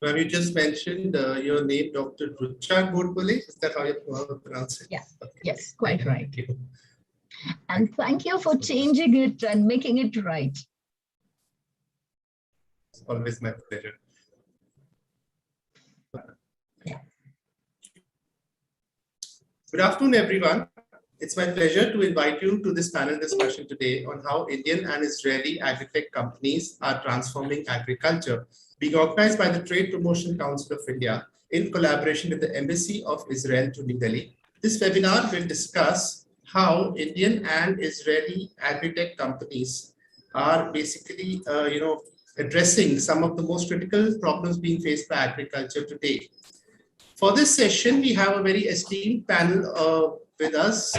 Ma'am, you just mentioned your name, Dr. Rucha Godbole. Is that how you pronounce it? Yeah. Okay. Yes, quite right. Thank you. And thank you for changing it and making it right. It's always my pleasure. Yeah. Good afternoon, everyone. It's my pleasure to invite you to this panel discussion today on how Indian and Israeli agritech companies are transforming agriculture, being organized by the Trade Promotion Council of India in collaboration with the Embassy of Israel to New Delhi. This webinar will discuss how Indian and Israeli agritech companies are basically, addressing some of the most critical problems being faced by agriculture today. For this session, we have a very esteemed panel with us,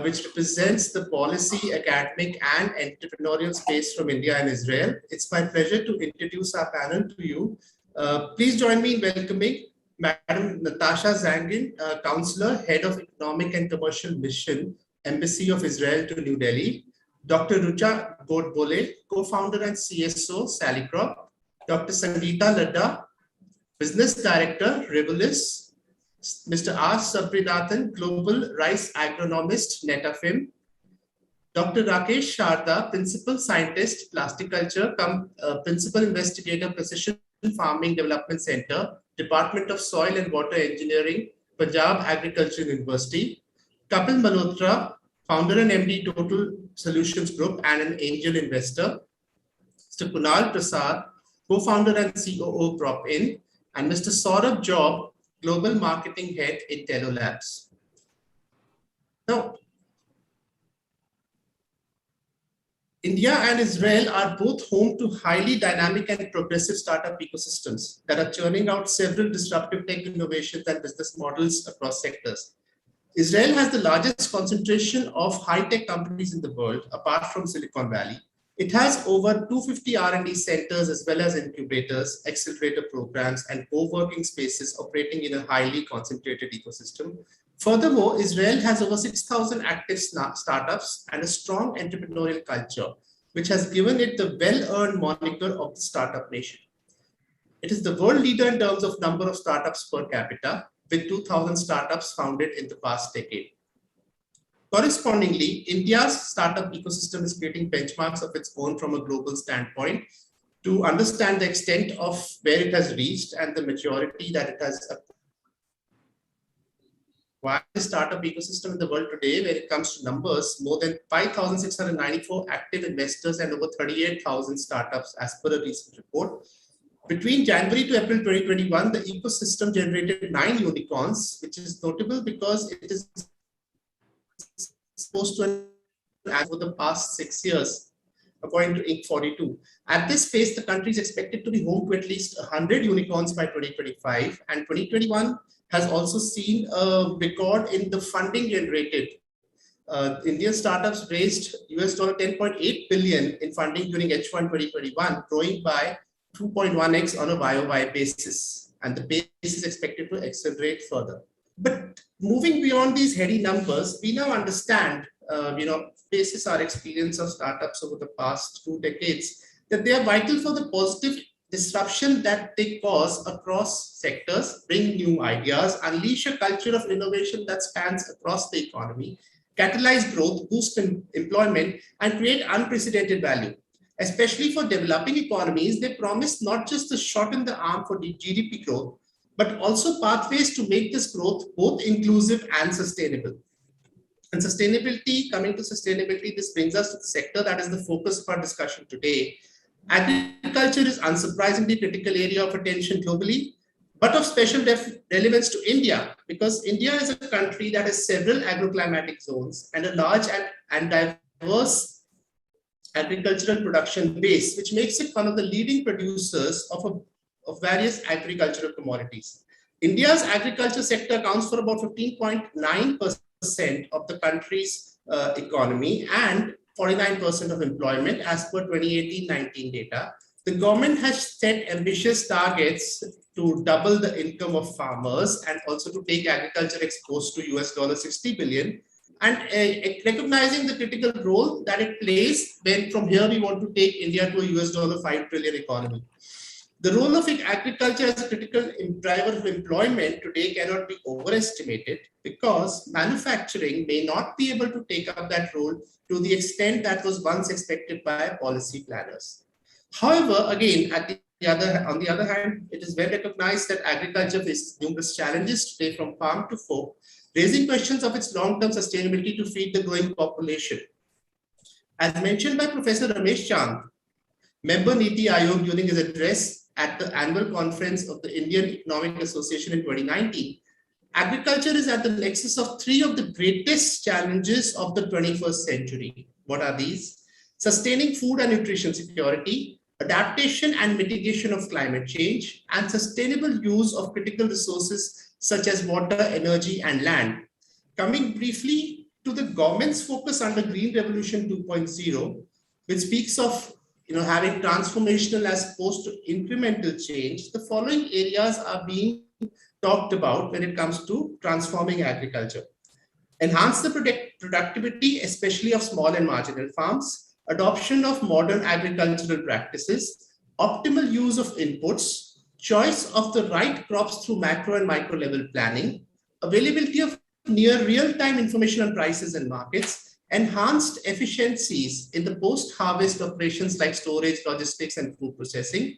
which represents the policy, academic, and entrepreneurial space from India and Israel. It's my pleasure to introduce our panel to you. Please join me in welcoming Madam Natasha Zangin, Counsellor, Head of Economic and Commercial Mission, Embassy of Israel to New Delhi. Dr. Rucha Godbole, Co-founder and CSO, SaliCrop. Dr. Sangita, Ladha, Business Director, Rivulis. Mr. R. Sabrinathan, Global Rice Agronomist, Netafim. Dr. Rakesh, Sharda, Principal Scientist, Plasticulture, Principal Investigator, Precision Farming Development Center, Department of Soil and Water Engineering, Punjab Agriculture University. Kapil Malhotra, Founder and MD, Total Solutions Group, and an angel investor. Mr. Kunal Prasad, Co-founder and COO, PropIn. And Mr. Saurabh Job, Global Marketing Head in Tello Labs. Now, India and Israel are both home to highly dynamic and progressive startup ecosystems that are churning out several disruptive tech innovations and business models across sectors. Israel has the largest concentration of high-tech companies in the world, apart from Silicon Valley. It has over 250 R&D centers as well as incubators, accelerator programs, and co-working spaces operating in a highly concentrated ecosystem. Furthermore, Israel has over 6,000 active startups and a strong entrepreneurial culture, which has given it the well-earned moniker of the startup nation. It is the world leader in terms of number of startups per capita, with 2,000 startups founded in the past decade. Correspondingly, India's startup ecosystem is creating benchmarks of its own from a global standpoint to understand the extent of where it has reached and the maturity that it has acquired. The startup ecosystem in the world today, when it comes to numbers, more than 5,694 active investors and over 38,000 startups as per a recent report. Between January to April 2021, the ecosystem generated 9 unicorns, which is notable because it is supposed to add over the past 6 years, according to Inc. 42. At this pace, the country is expected to be home to at least 100 unicorns by 2025, and 2021 has also seen a record in the funding generated. Indian startups raised US $10.8 billion in funding during H1 2021, growing by 2.1x on a YOY basis, and the pace is expected to accelerate further. But moving beyond these heady numbers, we now understand, basis our experience of startups over the past 2 decades, that they are vital for the positive disruption that they cause across sectors, bring new ideas, unleash a culture of innovation that spans across the economy, catalyze growth, boost employment, and create unprecedented value. Especially for developing economies, they promise not just a shot in the arm for GDP growth, but also pathways to make this growth both inclusive and sustainable. And sustainability, coming to sustainability, this brings us to the sector that is the focus of our discussion today. Agriculture is unsurprisingly a critical area of attention globally, but of special relevance to India, because India is a country that has several agroclimatic zones and a large and diverse agricultural production base, which makes it one of the leading producers of various agricultural commodities. India's agriculture sector accounts for about 15.9% of the country's economy and 49% of employment as per 2018-19 data. The government has set ambitious targets to double the income of farmers and also to take agriculture exports to US $60 billion. And recognizing the critical role that it plays when from here we want to take India to a US $5 trillion economy. The role of agriculture as a critical driver of employment today cannot be overestimated because manufacturing may not be able to take up that role to the extent that was once expected by policy planners. However, again, on the other hand, it is well recognized that agriculture faces numerous challenges today from farm to fork, raising questions of its long-term sustainability to feed the growing population. As mentioned by Professor Ramesh Chand, member Niti Aayog during his address at the annual conference of the Indian Economic Association in 2019, agriculture is at the nexus of three of the greatest challenges of the 21st century. What are these? Sustaining food and nutrition security, adaptation and mitigation of climate change, and sustainable use of critical resources such as water, energy, and land. Coming briefly to the government's focus under Green Revolution 2.0, which speaks of having transformational as opposed to incremental change, the following areas are being talked about when it comes to transforming agriculture. Enhance the productivity, especially of small and marginal farms, adoption of modern agricultural practices, optimal use of inputs, choice of the right crops through macro and micro level planning, availability of near real-time information on prices and markets, enhanced efficiencies in the post-harvest operations like storage, logistics, and food processing,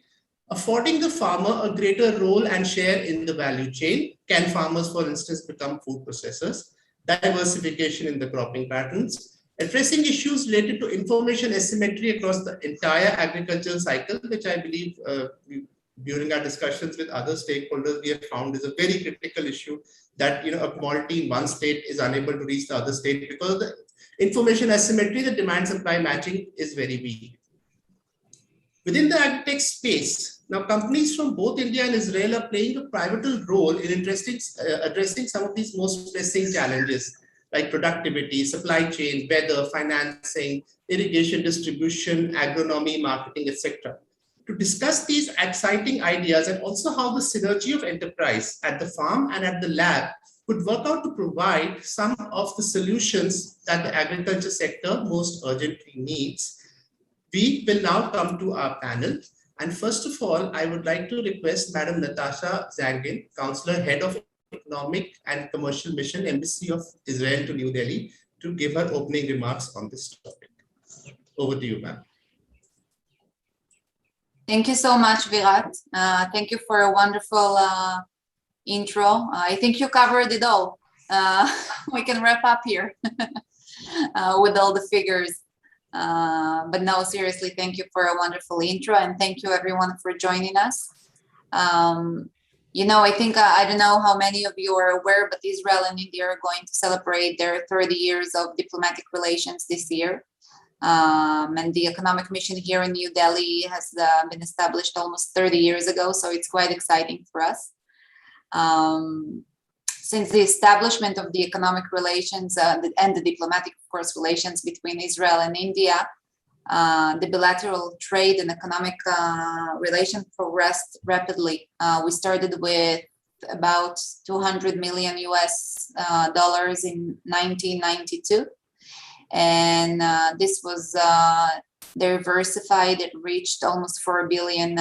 affording the farmer a greater role and share in the value chain. Can farmers, for instance, become food processors? Diversification in the cropping patterns, addressing issues related to information asymmetry across the entire agricultural cycle, which I believe during our discussions with other stakeholders, we have found is a very critical issue that a commodity in one state is unable to reach the other state because of the information asymmetry, the demand supply matching is very weak. Within the agritech space, now companies from both India and Israel are playing a pivotal role in addressing some of these most pressing challenges like productivity, supply chain, weather, financing, irrigation distribution, agronomy, marketing, etc. To discuss these exciting ideas and also how the synergy of enterprise at the farm and at the lab could work out to provide some of the solutions that the agriculture sector most urgently needs, we will now come to our panel. And first of all, I would like to request Madam Natasha Zangin, Counsellor, Head of Economic and Commercial Mission, Embassy of Israel to New Delhi, to give her opening remarks on this topic. Over to you, ma'am. Thank you so much, Virat. Thank you for a wonderful intro. I think you covered it all. We can wrap up here with all the figures. But no, seriously, thank you for a wonderful intro, and thank you everyone for joining us. I think, I don't know how many of you are aware, but Israel and India are going to celebrate their 30 years of diplomatic relations this year. And the economic mission here in New Delhi has been established almost 30 years ago, so it's quite exciting for us. Since the establishment of the economic relations and the diplomatic, of course, relations between Israel and India, the bilateral trade and economic relations progressed rapidly. We started with about $200 million US dollars in 1992. And this was diversified. It reached almost 4 billion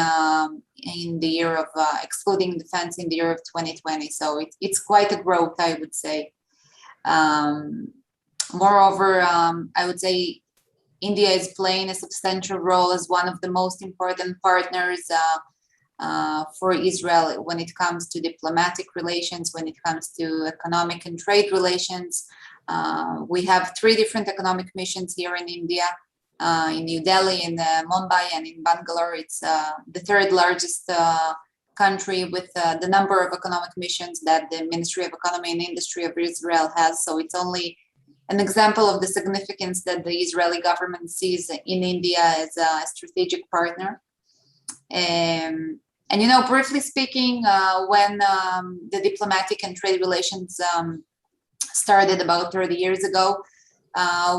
in the year of, excluding defense, in the year of 2020. So it's quite a growth, I would say. Moreover, I would say India is playing a substantial role as one of the most important partners for Israel when it comes to diplomatic relations, when it comes to economic and trade relations. We have 3 different economic missions here in India, in New Delhi, in Mumbai, and in Bangalore. It's the 3rd largest country with the number of economic missions that the Ministry of Economy and Industry of Israel has. So it's only an example of the significance that the Israeli government sees in India as a strategic partner. And briefly speaking, when the diplomatic and trade relations started about 30 years ago,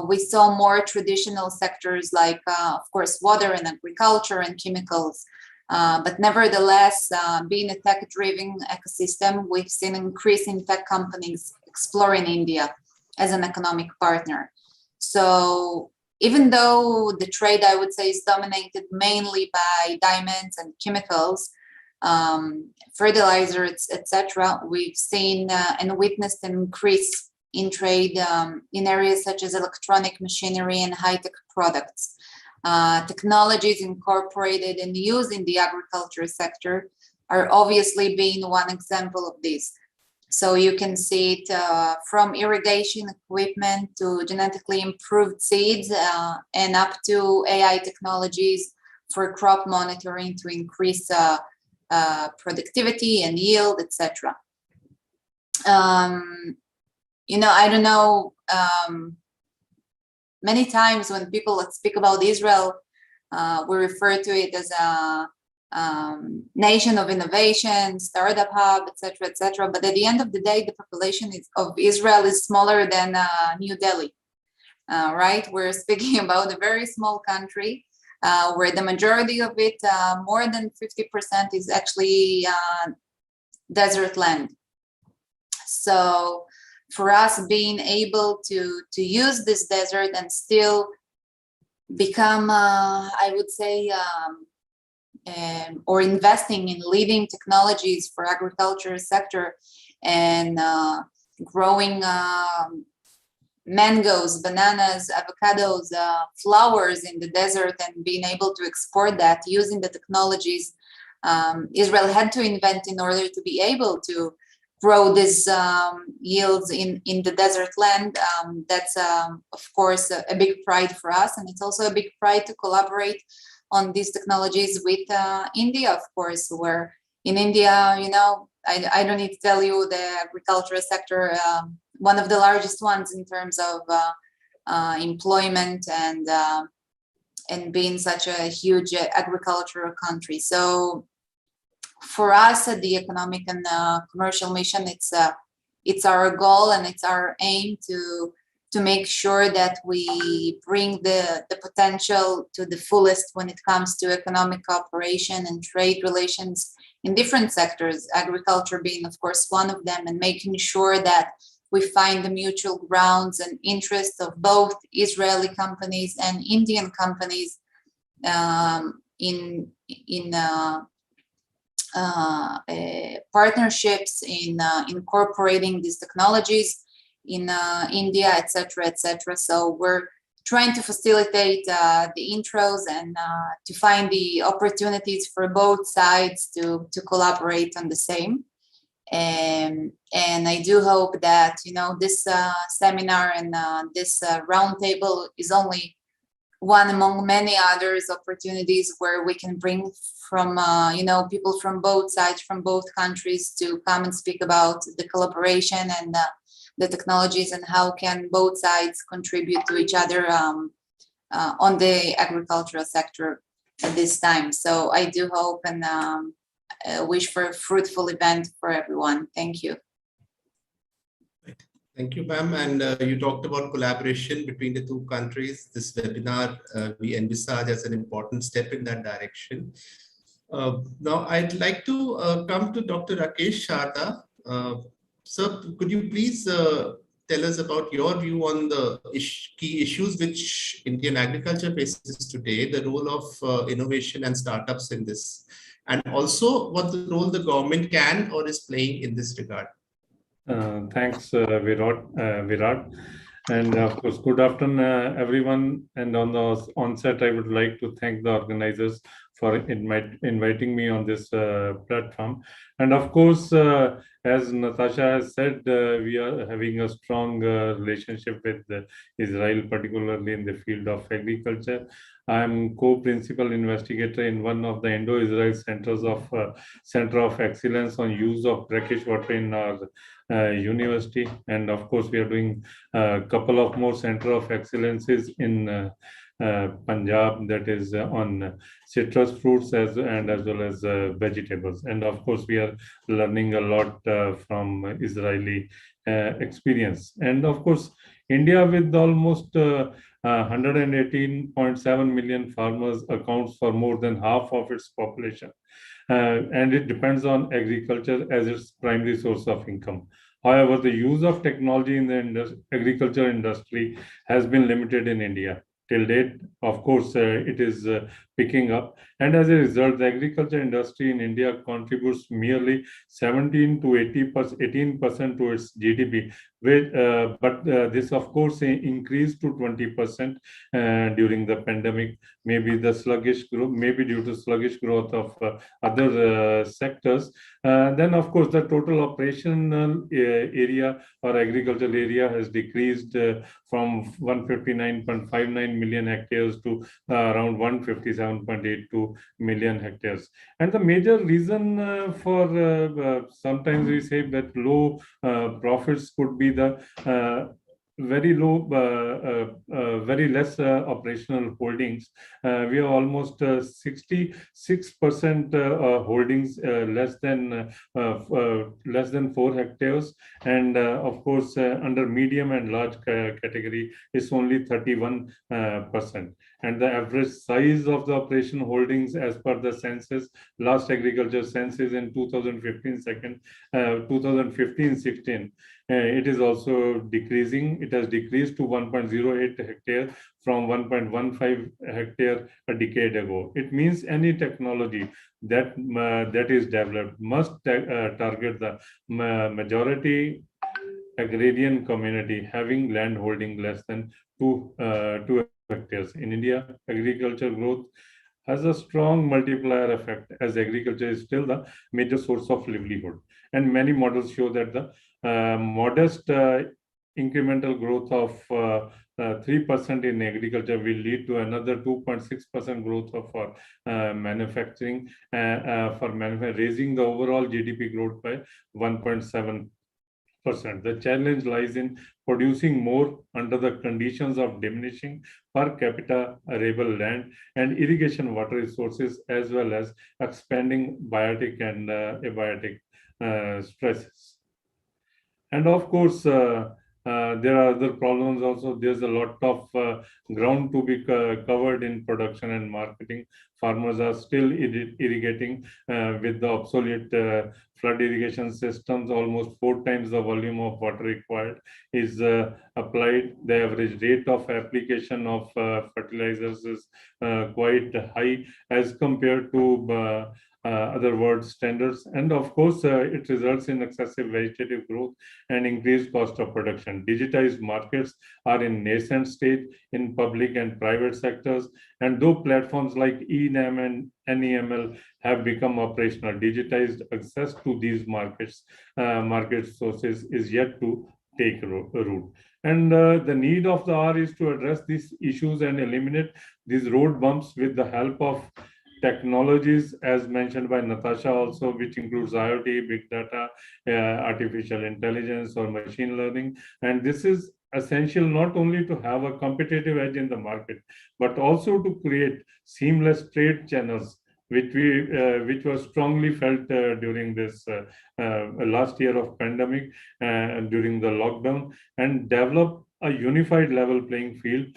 we saw more traditional sectors like, of course, water and agriculture and chemicals. But nevertheless, being a tech-driven ecosystem, we've seen an increase in tech companies exploring India as an economic partner. So even though the trade, I would say, is dominated mainly by diamonds and chemicals, fertilizers, etc., we've seen and witnessed an increase in trade in areas such as electronic machinery and high-tech products. Technologies incorporated and used in the agriculture sector are obviously being one example of this. So you can see it from irrigation equipment to genetically improved seeds and up to AI technologies for crop monitoring to increase productivity and yield, etc. You know, I don't know, many times when people speak about Israel, we refer to it as a nation of innovation, startup hub, etc. But at the end of the day, the population of Israel is smaller than New Delhi, right? We're speaking about a very small country where the majority of it, more than 50%, is actually desert land. So for us, being able to use this desert and still become, I would say, or investing in leading technologies for agriculture sector and growing mangoes, bananas, avocados, flowers in the desert, and being able to export that using the technologies Israel had to invent in order to be able to grow these yields in the desert land. That's of course a big pride for us, and it's also a big pride to collaborate on these technologies with India, of course, where in India, you know, I don't need to tell you, the agricultural sector, one of the largest ones in terms of employment and being such a huge agricultural country. So for us at the Economic and Commercial Mission, it's our goal and it's our aim to make sure that we bring the potential to the fullest when it comes to economic cooperation and trade relations in different sectors, agriculture being, of course, one of them, and making sure that we find the mutual grounds and interests of both Israeli companies and Indian companies in partnerships in incorporating these technologies in India, etc. So we're trying to facilitate the intros and to find the opportunities for both sides to collaborate on the same. And I do hope that, you know, this seminar and this roundtable is only one among many others opportunities where we can bring from, you know, people from both sides, from both countries, to come and speak about the collaboration and the technologies and how can both sides contribute to each other on the agricultural sector at this time. So I do hope and wish for a fruitful event for everyone. Thank you. Thank you, ma'am. And you talked about collaboration between the two countries. This webinar we envisage as an important step in that direction. Now, I'd like to come to Dr. Rakesh Sharda. Sir, could you please tell us about your view on the key issues which Indian agriculture faces today, the role of innovation and startups in this, and also what the role the government can or is playing in this regard? Thanks, Virat. And of course, good afternoon, everyone. And on the onset, I would like to thank the organizers for inviting me on this platform. And of course, as Natasha has said, we are having a strong relationship with Israel, particularly in the field of agriculture. I am co-principal investigator in one of the Indo-Israel Center of Excellence on use of brackish water in our university. And of course, we are doing a couple of more Center of Excellences in Punjab, that is on citrus fruits as well as vegetables. And of course, we are learning a lot from Israeli experience. And of course, India, with almost 118.7 million farmers, accounts for more than half of its population. And it depends on agriculture as its primary source of income. However, the use of technology in the agriculture industry has been limited in India. till date. Of course, it is picking up. And as a result, the agriculture industry in India contributes merely 17 to 18% to its GDP. But this, of course, increased to 20% during the pandemic. Maybe the sluggish growth, maybe due to sluggish growth of other sectors. Then, of course, the total operational area or agricultural area has decreased from 159.59 million hectares to around 157.82 million hectares. And the major reason for sometimes we say that low profits could be the very low, very less operational holdings. We have almost 66% holdings less than 4 hectares, and of course under medium and large category is only 31%. And the average size of the operation holdings as per the census, last agriculture census in 2015-16, it is also decreasing. It has decreased to 1.08 hectare from 1.15 hectare a decade ago. It means any technology that is developed must target the majority agrarian community having land holding less than 2 hectares. In India, agriculture growth has a strong multiplier effect, as agriculture is still the major source of livelihood. And many models show that the modest incremental growth of 3% in agriculture will lead to another 2.6% growth of manufacturing, raising the overall GDP growth by 1.7%. The challenge lies in producing more under the conditions of diminishing per capita arable land and irrigation water resources, as well as expanding biotic and abiotic stresses. And of course, there are other problems also. There's a lot of ground to be covered in production and marketing. Farmers are still irrigating with the obsolete flood irrigation systems. Almost 4 times the volume of water required is applied. The average rate of application of fertilizers is quite high as compared to other world standards. And of course, it results in excessive vegetative growth and increased cost of production. Digitized markets are in nascent stage in public and private sectors. And though platforms like eNAM and NEML have become operational, digitized access to these market sources is yet to take root. And the need of the hour is to address these issues and eliminate these road bumps with the help of technologies, as mentioned by Natasha also, which includes IoT, big data, artificial intelligence, or machine learning. And this is essential not only to have a competitive edge in the market, but also to create seamless trade channels, which was strongly felt during this last year of pandemic and during the lockdown, and develop a unified level playing field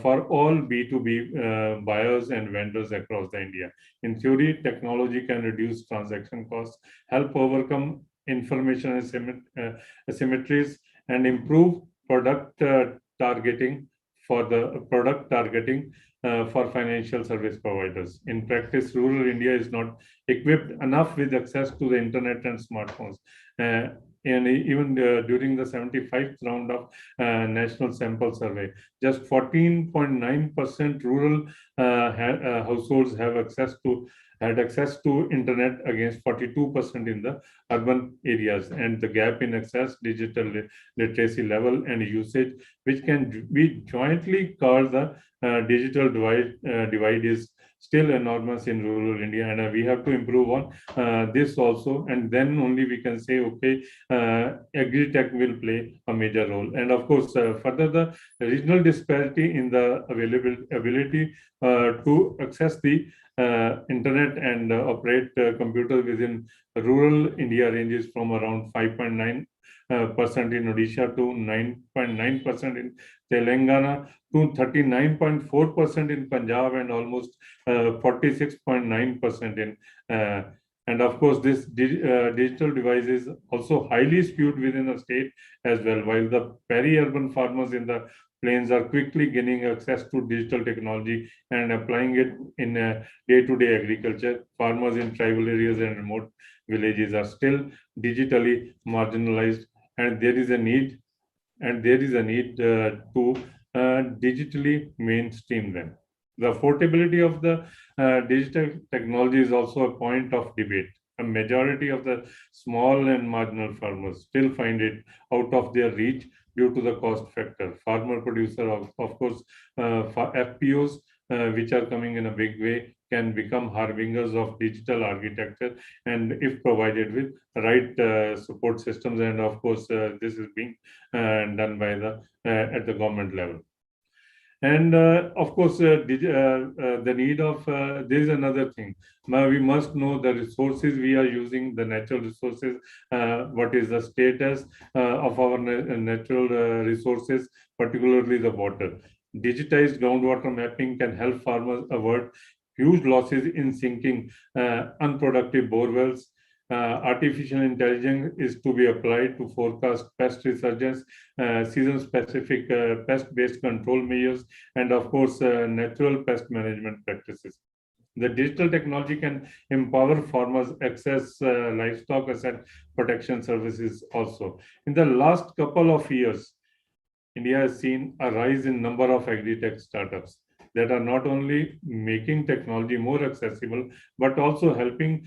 for all B2B buyers and vendors across the India. In theory, technology can reduce transaction costs, help overcome information asymmetries, and improve product targeting for financial service providers. In practice, rural India is not equipped enough with access to the internet and smartphones. And even during the 75th round of National Sample Survey, just 14.9% rural households had access to internet against 42% in the urban areas. And the gap in access, digital literacy level and usage, which can be jointly called the digital divide is still enormous in rural India, and we have to improve on this also, and then only we can say, okay, agritech will play a major role. And of course, further, the regional disparity in the ability to access the internet and operate computers within rural India ranges from around 5.9% in Odisha to 9.9% in Telangana to 39.4% in Punjab and almost 46.9% in and of course, this digital device is also highly skewed within a state as well. While the peri-urban farmers in the plains are quickly gaining access to digital technology and applying it in day-to-day agriculture. Farmers in tribal areas and remote villages are still digitally marginalized, and there is a need to digitally mainstream them. The affordability of the digital technology is also a point of debate. A majority of the small and marginal farmers still find it out of their reach due to the cost factor. Farmer producer, of course, FPOs, which are coming in a big way, can become harbingers of digital architecture, and if provided with right support systems, and of course this is being done by the at the government level. And of course, the need of there is another thing. We must know the resources we are using, the natural resources. What is the status of our natural resources, particularly the water? Digitized groundwater mapping can help farmers avoid huge losses in sinking unproductive bore wells. Artificial intelligence is to be applied to forecast pest resurgence, season-specific pest-based control measures, and of course, natural pest management practices. The digital technology can empower farmers access livestock asset protection services also. In the last couple of years, India has seen a rise in number of agritech startups that are not only making technology more accessible, but also helping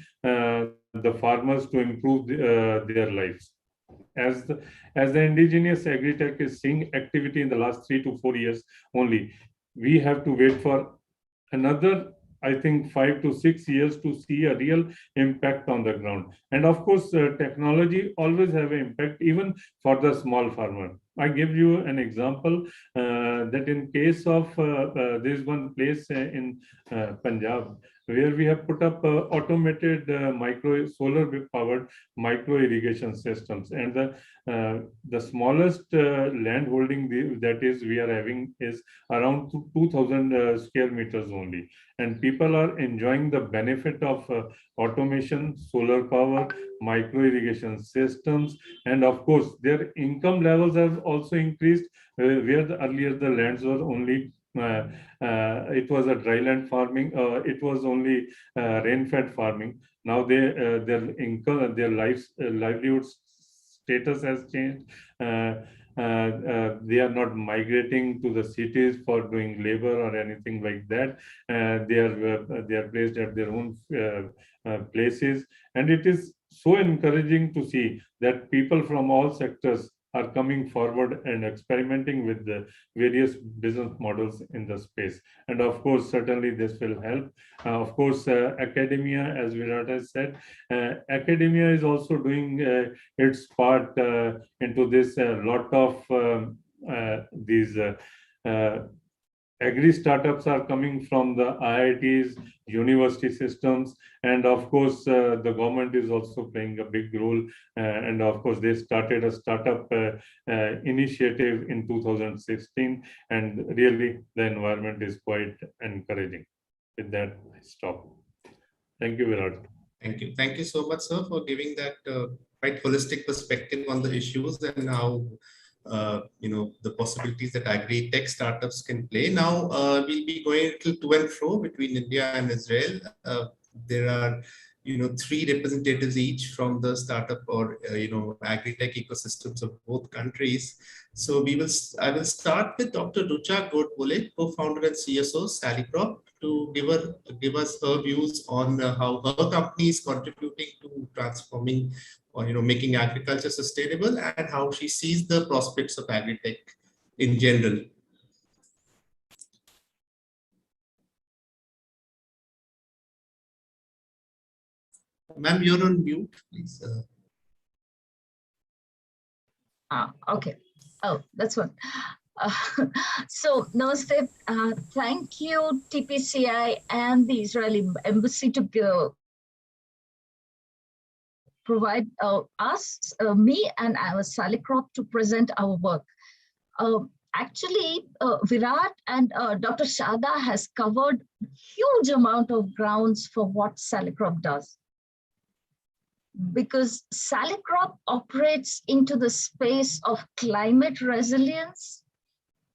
the farmers to improve their lives. As the indigenous agritech is seeing activity in the last 3 to 4 years only, we have to wait for another, I think, 5 to 6 years to see a real impact on the ground. And of course, technology always have an impact even for the small farmer. I give you an example that in case of there's one place in Punjab where we have put up automated solar powered micro irrigation systems, and the smallest land holding that is we are having is around 2,000 square meters only, and people are enjoying the benefit of automation, solar power, micro irrigation systems, and of course their income levels have also increased, where earlier the lands were only it was a dryland farming, it was only rain-fed farming. Now their income, their livelihood status has changed. They are not migrating to the cities for doing labor or anything like that. They are placed at their own places, and it is so encouraging to see that people from all sectors are coming forward and experimenting with the various business models in the space. And of course, certainly this will help. Of course, academia, as Virat has said, academia is also doing its part into this. A lot of these agri startups are coming from the IITs, university systems, and of course the government is also playing a big role, and of course they started a startup initiative in 2016, and really the environment is quite encouraging. With that, I stop. Thank you, Virat. Thank you so much, sir, for giving that quite holistic perspective on the issues and how the possibilities that agri-tech startups can play. Now we'll be going to and fro between India and Israel. There are 3 representatives each from the startup or agri-tech ecosystems of both countries. So I will start with Dr. Rucha Godbole, co-founder and CSO SaliCrop, to give us her views on how her company is contributing to transforming or making agriculture sustainable, and how she sees the prospects of agri-tech in general. Ma'am, you're on mute, please. Okay. Oh, that's one. So, Namaste. Thank you, TPCI and the Israeli Embassy to provide me and our SaliCrop to present our work. Actually, Virat and Dr. Sharda has covered huge amount of grounds for what SaliCrop does. Because SaliCrop operates into the space of climate resilience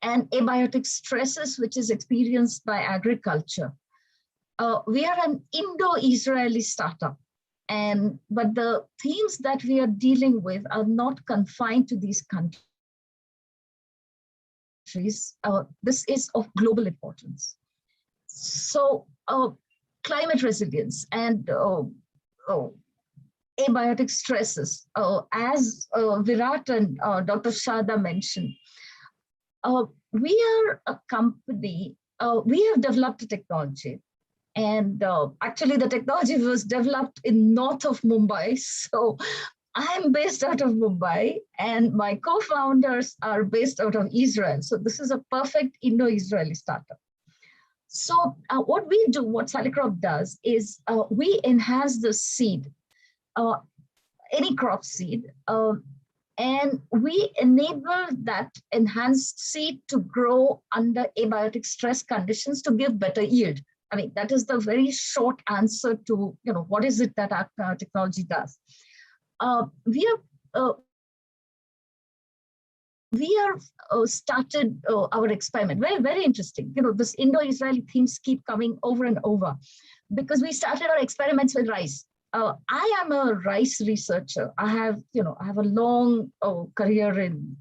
and abiotic stresses which is experienced by agriculture. We are an Indo-Israeli startup, but the themes that we are dealing with are not confined to these countries. This is of global importance. So climate resilience and abiotic stresses, as Virat and Dr. Sharda mentioned, we are a company, we have developed a technology, and actually the technology was developed in north of Mumbai. So I'm based out of Mumbai and my co-founders are based out of Israel. So this is a perfect Indo-Israeli startup. So what we do, what SaliCrop does is we enhance the seed, any crop seed, and we enable that enhanced seed to grow under abiotic stress conditions to give better yield. I mean, that is the very short answer to, what is it that our technology does. We have started our experiment. Very, very interesting. This Indo-Israeli themes keep coming over and over because we started our experiments with rice. I am a rice researcher. I have a long career in,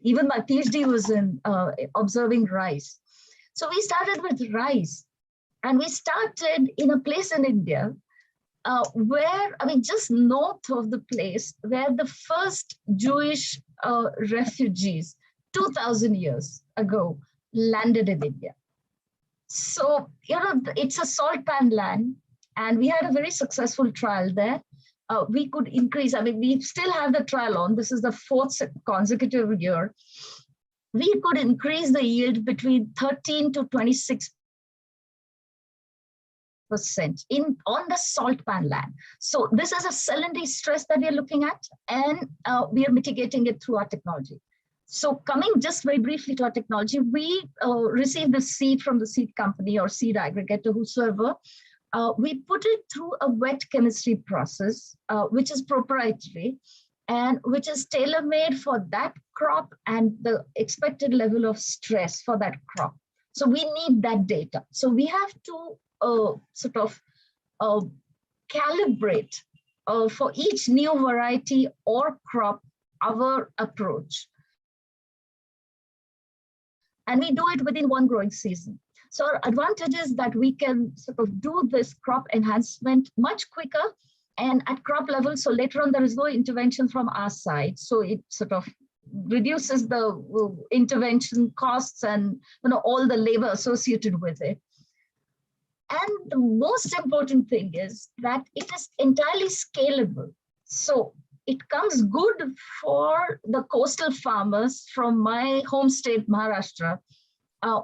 even my PhD was in observing rice. So we started with rice, and we started in a place in India where, just north of the place where the first Jewish refugees 2,000 years ago landed in India. So, it's a salt pan land, and we had a very successful trial there. We could increase, we still have the trial on. This is the 4th consecutive year. We could increase the yield between 13 to 26% on the salt pan land. So this is a salinity stress that we are looking at, and we are mitigating it through our technology. So coming just very briefly to our technology, we received the seed from the seed company or seed aggregator, whosoever. We put it through a wet chemistry process, which is proprietary and which is tailor-made for that crop and the expected level of stress for that crop. So we need that data. So we have to calibrate for each new variety or crop our approach. And we do it within one growing season. So our advantage is that we can do this crop enhancement much quicker and at crop level. So later on, there is no intervention from our side. So it reduces the intervention costs and all the labor associated with it. And the most important thing is that it is entirely scalable. So it comes good for the coastal farmers from my home state, Maharashtra,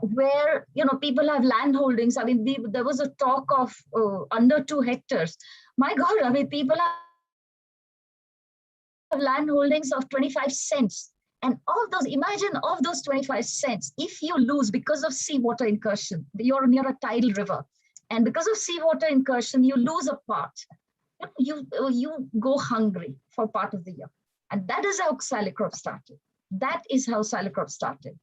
where people have land holdings. There was a talk of under 2 hectares. My God, people have land holdings of 25 cents. And of those, imagine of those 25 cents, if you lose because of seawater incursion, you're near a tidal river, and because of seawater incursion, you lose a part. You go hungry for part of the year. And that is how SaliCrop started. That is how SaliCrop started.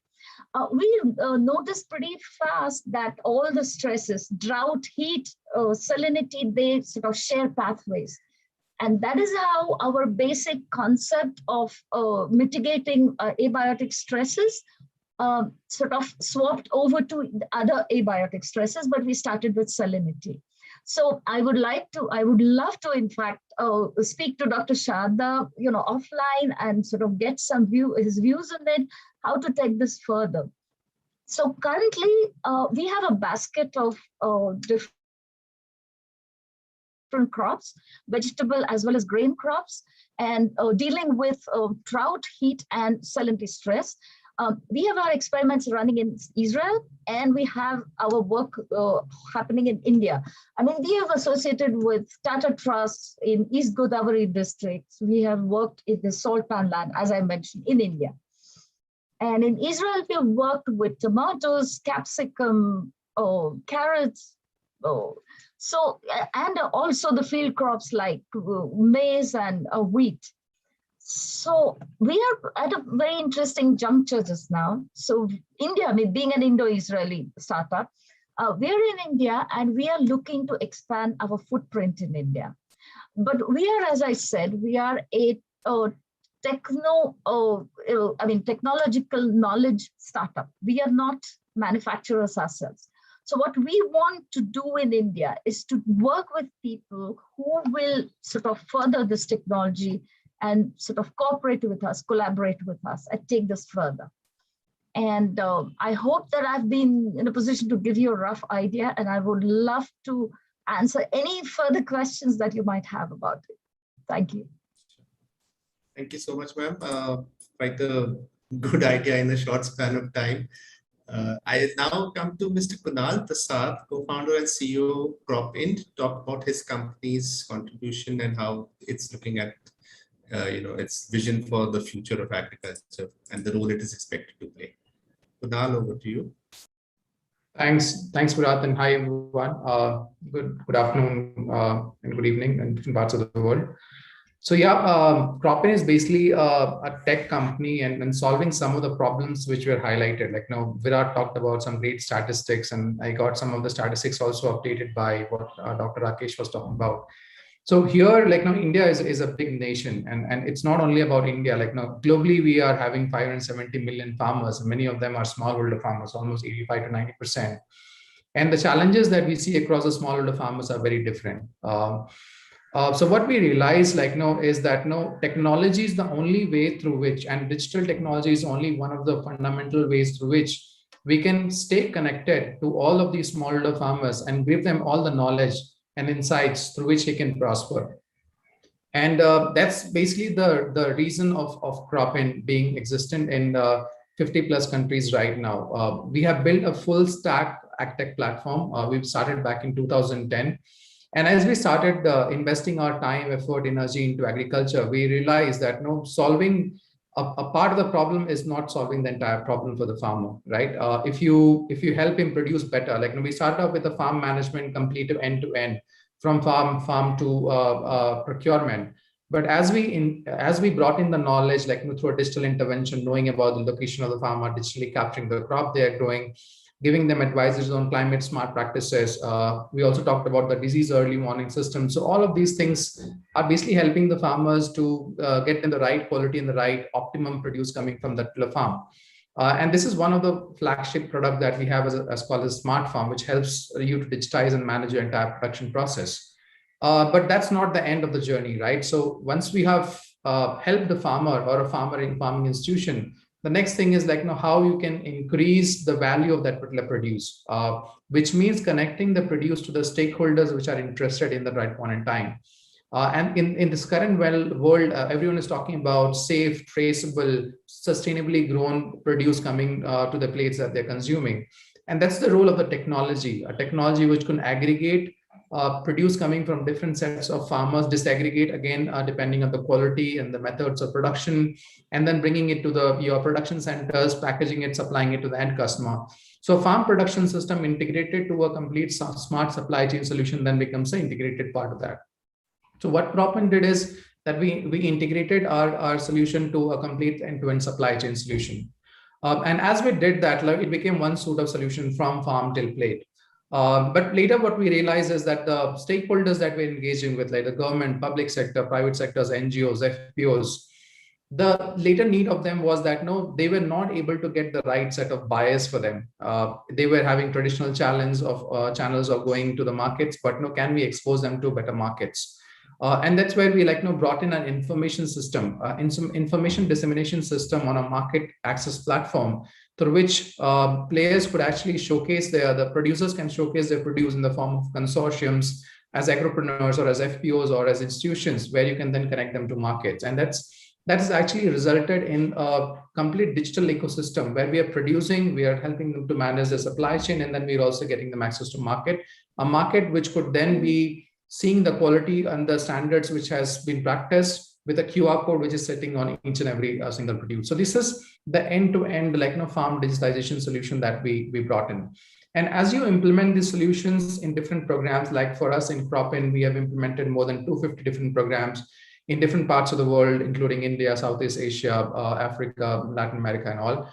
We noticed pretty fast that all the stresses, drought, heat, salinity, they share pathways. And that is how our basic concept of mitigating abiotic stresses swapped over to other abiotic stresses, but we started with salinity. So I would love to, in fact, speak to Dr. Sharda, offline and get his views on it, how to take this further. So currently, we have a basket of different crops, vegetable as well as grain crops, and dealing with drought, heat, and salinity stress. We have our experiments running in Israel, and we have our work happening in India. We have associated with Tata Trust in East Godavari districts. We have worked in the salt pan land, as I mentioned, in India. And in Israel, we have worked with tomatoes, capsicum, carrots, and also the field crops like maize and wheat. So we are at a very interesting juncture just now. So India, I mean, being an Indo-Israeli startup, we are in India and we are looking to expand our footprint in India. But we are, as I said, we are a technological knowledge startup. We are not manufacturers ourselves. So what we want to do in India is to work with people who will sort of further this technology and sort of cooperate with us, collaborate with us, and take this further. And I hope that I've been in a position to give you a rough idea, and I would love to answer any further questions that you might have about it. Thank you. Thank you so much, ma'am. Quite a good idea in a short span of time. I now come to Mr. Kunal Prasad, co-founder and CEO CropInd, to talk about his company's contribution and how it's looking at its vision for the future of agriculture and the role it is expected to play. Kunal, over to you. Thanks, Virat, and hi everyone. Good afternoon and good evening in different parts of the world. So yeah, CropInd is basically a tech company and solving some of the problems which were highlighted. Like Virat talked about some great statistics, and I got some of the statistics also updated by what Dr. Rakesh was talking about. So here, India is a big nation, and it's not only about India. Globally, we are having 570 million farmers, and many of them are smallholder farmers, almost 85 to 90%. And the challenges that we see across the smallholder farmers are very different. So what we realize is that technology is the only way through which, and digital technology is only one of the fundamental ways through which we can stay connected to all of these smallholder farmers and give them all the knowledge and insights through which he can prosper. And that's basically the reason of CropInd being existent in 50 plus countries right now. We have built a full stack agtech platform. We've started back in 2010. And as we started investing our time, effort, energy into agriculture, we realized that solving a part of the problem is not solving the entire problem for the farmer, right? If you help him produce better, we started off with a farm management complete end to end, from farm to procurement. But as we brought in the knowledge, through a digital intervention, knowing about the location of the farmer, digitally capturing the crop they are growing, giving them advices on climate smart practices. We also talked about the disease early warning system. So all of these things are basically helping the farmers to get in the right quality and the right optimum produce coming from that farm. And this is one of the flagship product that we have as called a smart farm, which helps you to digitize and manage your entire production process. But that's not the end of the journey, right? So once we have helped the farmer or a farmer in farming institution, the next thing is how you can increase the value of that particular produce, which means connecting the produce to the stakeholders which are interested in the right point in time. And in this current world, everyone is talking about safe, traceable, sustainably grown produce coming to the plates that they're consuming. And that's the role of the technology, a technology which can aggregate produce coming from different sets of farmers, disaggregate again, depending on the quality and the methods of production, and then bringing it to your production centers, packaging it, supplying it to the end customer. So farm production system integrated to a complete smart supply chain solution then becomes an integrated part of that. So what CropInd did is that we integrated our solution to a complete end-to-end supply chain solution. And as we did that, it became one suite of solution from farm till plate. But later what we realized is that the stakeholders that we're engaging with, like the government, public sector, private sectors, NGOs, FPOs, the later need of them was that they were not able to get the right set of buyers for them. They were having traditional channels of going to the markets, but can we expose them to better markets? And that's where we brought in an information system, information dissemination system on a market access platform through which players could actually showcase the producers can showcase their produce in the form of consortiums as agripreneurs or as FPOs or as institutions where you can then connect them to markets. And that has actually resulted in a complete digital ecosystem where we are producing, we are helping them to manage the supply chain, and then we're also getting them access to market, a market which could then be seeing the quality and the standards which has been practiced with a QR code which is sitting on each and every single produce. So this is the end-to-end farm digitization solution that we brought in. And as you implement these solutions in different programs, like for us in CropInd, we have implemented more than 250 different programs in different parts of the world, including India, Southeast Asia, Africa, Latin America, and all.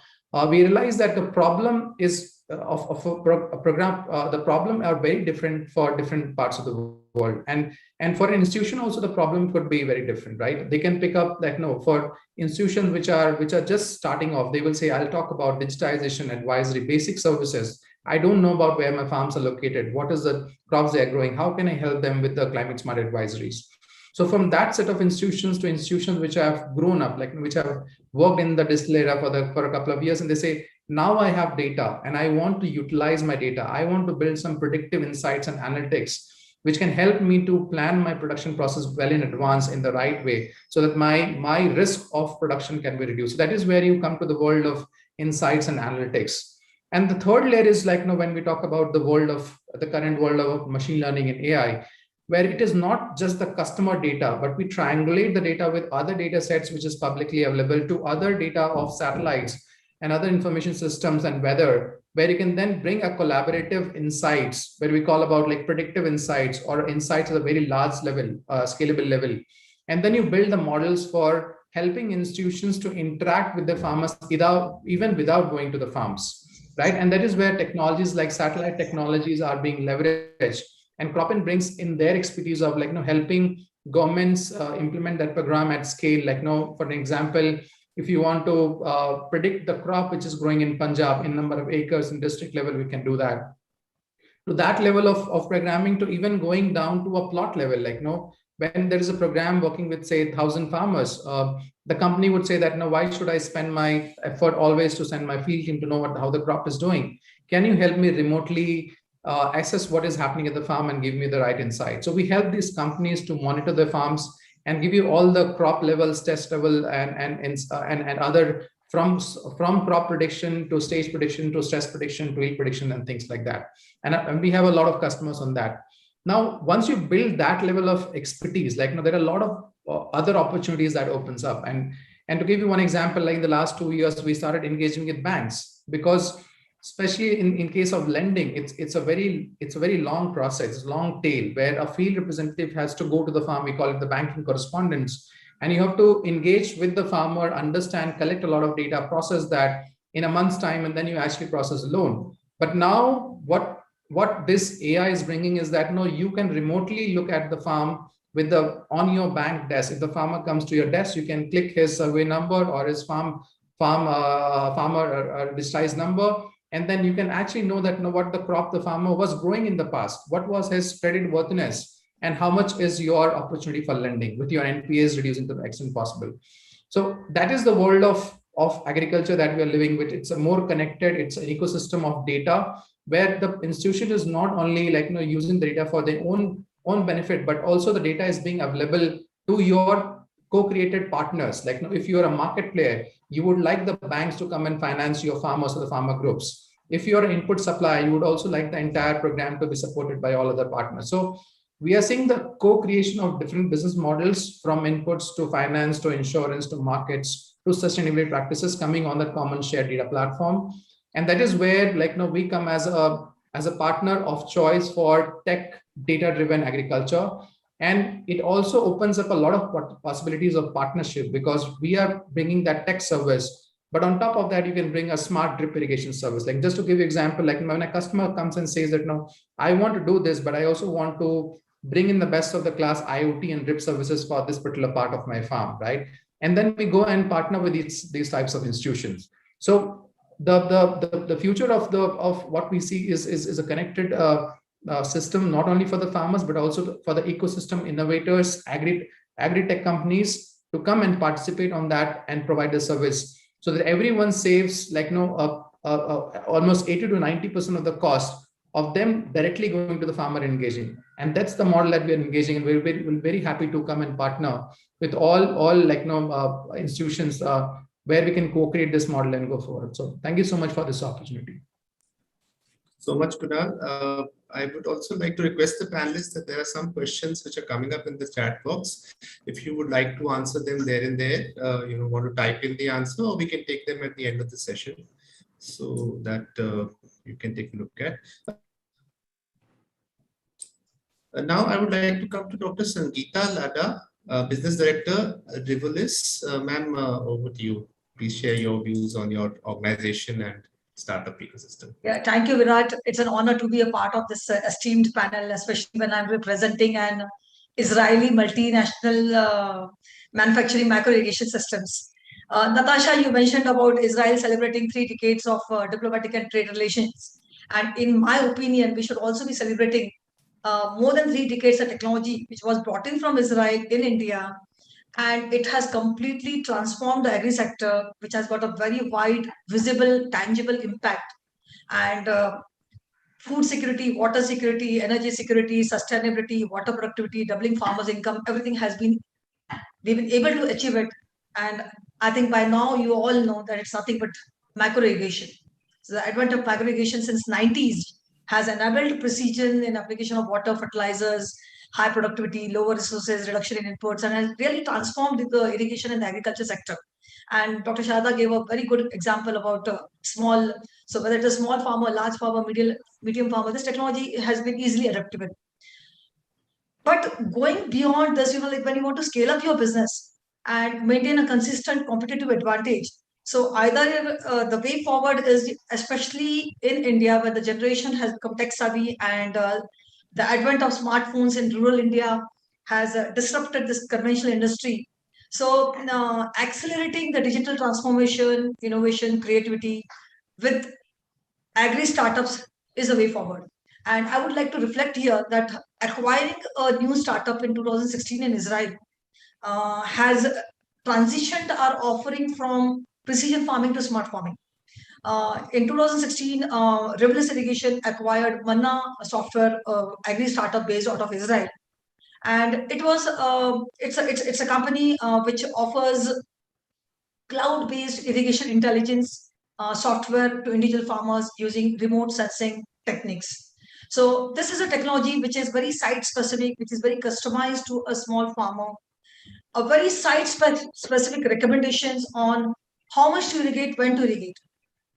We realized that the problem is of a program. The problem are very different for different parts of the world, and for an institution also the problem could be very different, right? They can pick up like, no, for institutions which are just starting off, they will say, I'll talk about digitization, advisory, basic services. I don't know about where my farms are located, what is the crops they are growing, how can I help them with the climate smart advisories. So from that set of institutions to institutions which have grown up, like which have worked in the digital era for a couple of years, and they say, now I have data and I want to utilize my data. I want to build some predictive insights and analytics which can help me to plan my production process well in advance in the right way, so that my risk of production can be reduced. So that is where you come to the world of insights and analytics. And the third layer is like, when we talk about the current world of machine learning and AI, where it is not just the customer data, but we triangulate the data with other data sets which is publicly available, to other data of satellites and other information systems and weather, where you can then bring a collaborative insights, where we call about like predictive insights or insights at a very large level, scalable level. And then you build the models for helping institutions to interact with the farmers even without going to the farms, right? And that is where technologies like satellite technologies are being leveraged. And Cropin brings in their expertise of like, helping governments implement that program at scale. Like, for an example, if you want to predict the crop which is growing in Punjab in number of acres in district level, we can do that. To that level of programming, to even going down to a plot level, like, when there is a program working with, say, 1,000 farmers, the company would say that, why should I spend my effort always to send my field team to know how the crop is doing? Can you help me remotely assess what is happening at the farm and give me the right insight? So we help these companies to monitor their farms and give you all the crop levels, test level, and other from crop prediction to stage prediction to stress prediction to yield prediction and things like that. And we have a lot of customers on that. Now, once you build that level of expertise, like, there are a lot of other opportunities that opens up. And to give you one example, like in the last 2 years, we started engaging with banks, because especially in case of lending, it's a very long process, long tail, where a field representative has to go to the farm. We call it the banking correspondence, and you have to engage with the farmer, understand, collect a lot of data, process that in a month's time, and then you actually process a loan. But now what this AI is bringing is that, you can remotely look at the farm on your bank desk. If the farmer comes to your desk, you can click his survey number or his farmer digitized number. And then you can actually know that, what the crop the farmer was growing in the past, what was his credit worthiness, and how much is your opportunity for lending, with your NPAs reducing to the extent possible. So that is the world of agriculture that we are living with. It's a more connected, it's an ecosystem of data, where the institution is not only like, using the data for their own benefit, but also the data is being available to your co-created partners. Like, if you're a market player, you would like the banks to come and finance your farmers or the farmer groups. If you're an input supplier, you would also like the entire program to be supported by all other partners. So we are seeing the co-creation of different business models, from inputs to finance to insurance to markets to sustainability practices, coming on the common shared data platform. And that is where, like, we come as a partner of choice for tech data-driven agriculture. And it also opens up a lot of possibilities of partnership, because we are bringing that tech service. But on top of that, you can bring a smart drip irrigation service. Like, just to give you an example, like when a customer comes and says that, I want to do this, but I also want to bring in the best of the class IoT and drip services for this particular part of my farm, right? And then we go and partner with these types of institutions. So the future of what we see is a connected system, not only for the farmers, but also for the ecosystem innovators, agri-tech companies, to come and participate on that and provide the service, so that everyone saves, like, almost 80 to 90% of the cost of them directly going to the farmer engaging. And that's the model that we are engaging, and we're very happy to come and partner with all like, institutions where we can co-create this model and go forward. So thank you so much for this opportunity. So much, Kunal. I would also like to request the panelists that there are some questions which are coming up in the chat box. If you would like to answer them there and there, want to type in the answer, or we can take them at the end of the session, so that you can take a look at. Now I would like to come to Dr. Sangita Ladha, Business Director, Rivulis. Ma'am, over to you. Please share your views on your organization and startup ecosystem. Yeah, thank you, Virat. It's an honor to be a part of this esteemed panel, especially when I'm representing an Israeli multinational manufacturing micro irrigation systems. Natasha, you mentioned about Israel celebrating 3 decades of diplomatic and trade relations. And in my opinion, we should also be celebrating more than 3 decades of technology which was brought in from Israel in India, and it has completely transformed the agri sector, which has got a very wide, visible, tangible impact. And food security, water security, energy security, sustainability, water productivity, doubling farmers' income, everything we've been able to achieve it. And I think by now you all know that it's nothing but macro irrigation. So the advent of macro irrigation since 90s has enabled precision in application of water, fertilizers, high productivity, lower resources, reduction in inputs, and has really transformed the irrigation and the agriculture sector. And Dr. Sharda gave a very good example about small. So whether it's a small farmer, large farmer, medium farmer, this technology has been easily adaptable. But going beyond this, like when you want to scale up your business and maintain a consistent competitive advantage, so either the way forward is, especially in India, where the generation has become tech savvy and the advent of smartphones in rural India has disrupted this conventional industry. So accelerating the digital transformation, innovation, creativity with agri startups is a way forward. And I would like to reflect here that acquiring a new startup in 2016 in Israel has transitioned our offering from precision farming to smart farming. In 2016, Rivulis Irrigation acquired Manna software, agri startup based out of Israel, and it's a company which offers cloud-based irrigation intelligence software to individual farmers using remote sensing techniques. So this is a technology which is very site-specific, which is very customized to a small farmer. A very site-specific recommendations on how much to irrigate, when to irrigate.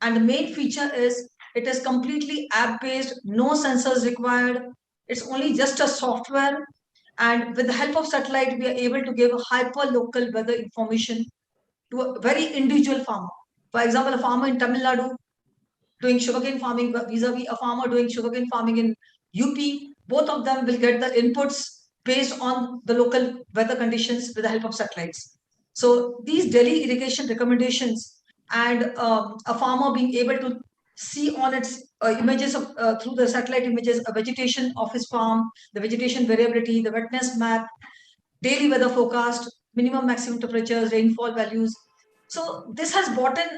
And the main feature is it is completely app-based, no sensors required. It's only just a software. And with the help of satellite, we are able to give hyper-local weather information to a very individual farmer. For example, a farmer in Tamil Nadu doing sugarcane farming vis-a-vis a farmer doing sugarcane farming in UP, both of them will get the inputs based on the local weather conditions with the help of satellites. So these daily irrigation recommendations and a farmer being able to see on its images of through the satellite images a vegetation of his farm, the vegetation variability, the wetness map, daily weather forecast, minimum maximum temperatures, rainfall values. So this has brought in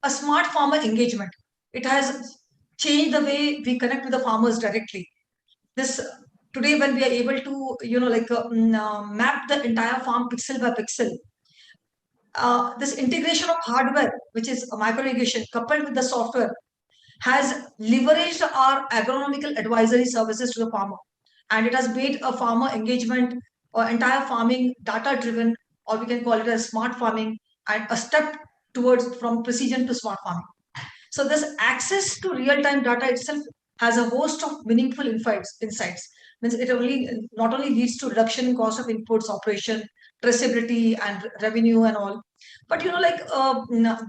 a smart farmer engagement. It has changed the way we connect with the farmers directly. This today, when we are able to, map the entire farm pixel by pixel, this integration of hardware, which is a micro irrigation, coupled with the software, has leveraged our agronomical advisory services to the farmer, and it has made a farmer engagement or entire farming data driven, or we can call it as smart farming, and a step towards from precision to smart farming. So this access to real-time data itself has a host of meaningful insights. Means it not only leads to reduction in cost of inputs, operation, traceability, and revenue and all, but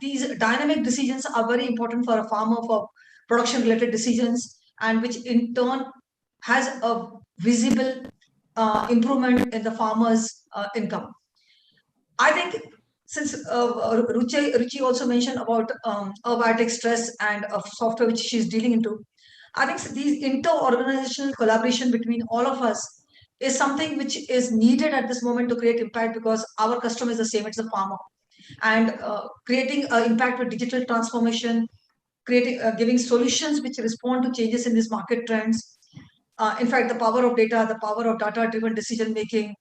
these dynamic decisions are very important for a farmer for production-related decisions, and which in turn has a visible improvement in the farmer's income. I think since Ruchi also mentioned about abiotic stress and software which she's dealing into, I think these inter-organizational collaboration between all of us is something which is needed at this moment to create impact, because our customer is the same, it's the farmer. And creating impact with digital transformation, giving solutions which respond to changes in these market trends. In fact, the power of data-driven decision making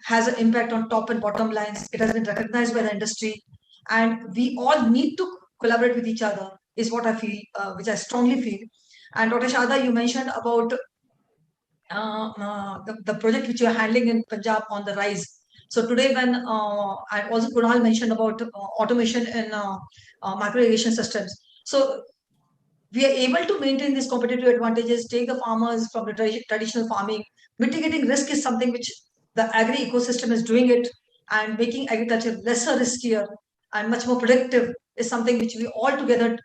has an impact on top and bottom lines. It has been recognized by the industry, and we all need to collaborate with each other, is what I feel, which I strongly feel. And Dr. Sharda, you mentioned about the project which you are handling in Punjab on the rise. So today, when and also Kunal mentioned about automation in micro irrigation systems. So we are able to maintain these competitive advantages, take the farmers from the traditional farming. Mitigating risk is something which the agri ecosystem is doing it and making agriculture lesser riskier and much more productive is something which we all together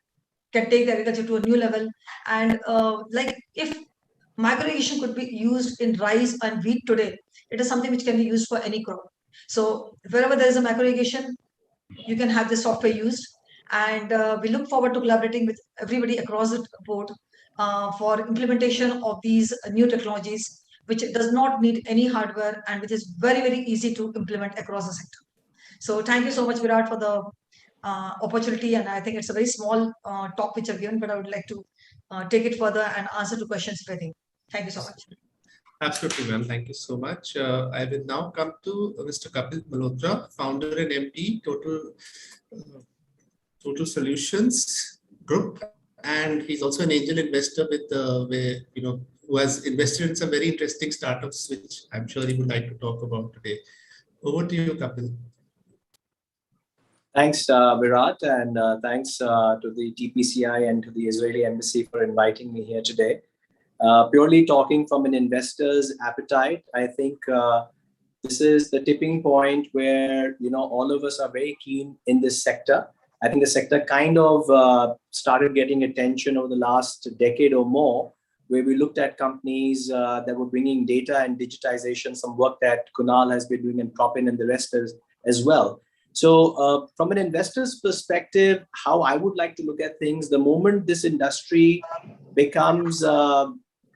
can take the agriculture to a new level. And like if microirrigation could be used in rice and wheat today, it is something which can be used for any crop. So wherever there is a microirrigation, you can have this software used. And we look forward to collaborating with everybody across the board for implementation of these new technologies, which does not need any hardware and which is very, very easy to implement across the sector. So thank you so much, Virat, for the opportunity. And I think it's a very small talk which I've given, but I would like to take it further and answer to questions if any. Thank you so much. Absolutely, ma'am. Thank you so much. I will now come to Mr. Kapil Malhotra, founder and MD, Total Solutions Group, and he's also an angel investor who has invested in some very interesting startups, which I'm sure he would like to talk about today. Over to you, Kapil. Thanks, Virat, and thanks to the TPCI and to the Israeli Embassy for inviting me here today. Purely talking from an investor's appetite, I think this is the tipping point where all of us are very keen in this sector. I think the sector kind of started getting attention over the last decade or more, where we looked at companies that were bringing data and digitization, some work that Kunal has been doing and Propin and the rest as well. So from an investor's perspective, how I would like to look at things, the moment this industry becomes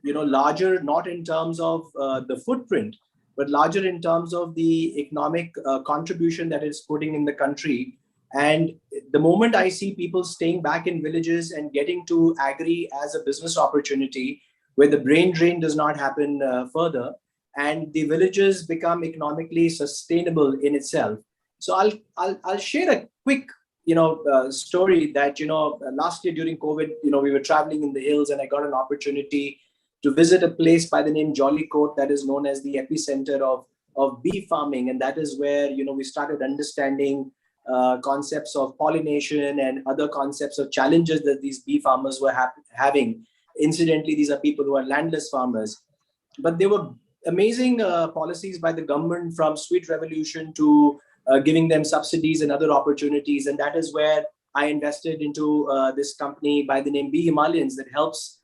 larger, not in terms of the footprint, but larger in terms of the economic contribution that it's putting in the country. And the moment I see people staying back in villages and getting to agri as a business opportunity, where the brain drain does not happen further, and the villages become economically sustainable in itself. So I'll share a quick story that last year during COVID, we were traveling in the hills, and I got an opportunity to visit a place by the name Jollycote that is known as the epicenter of bee farming. And that is where, we started understanding concepts of pollination and other concepts of challenges that these bee farmers were having. Incidentally, these are people who are landless farmers. But there were amazing policies by the government, from sweet revolution to giving them subsidies and other opportunities. And that is where I invested into this company by the name Bee Himalayans that helps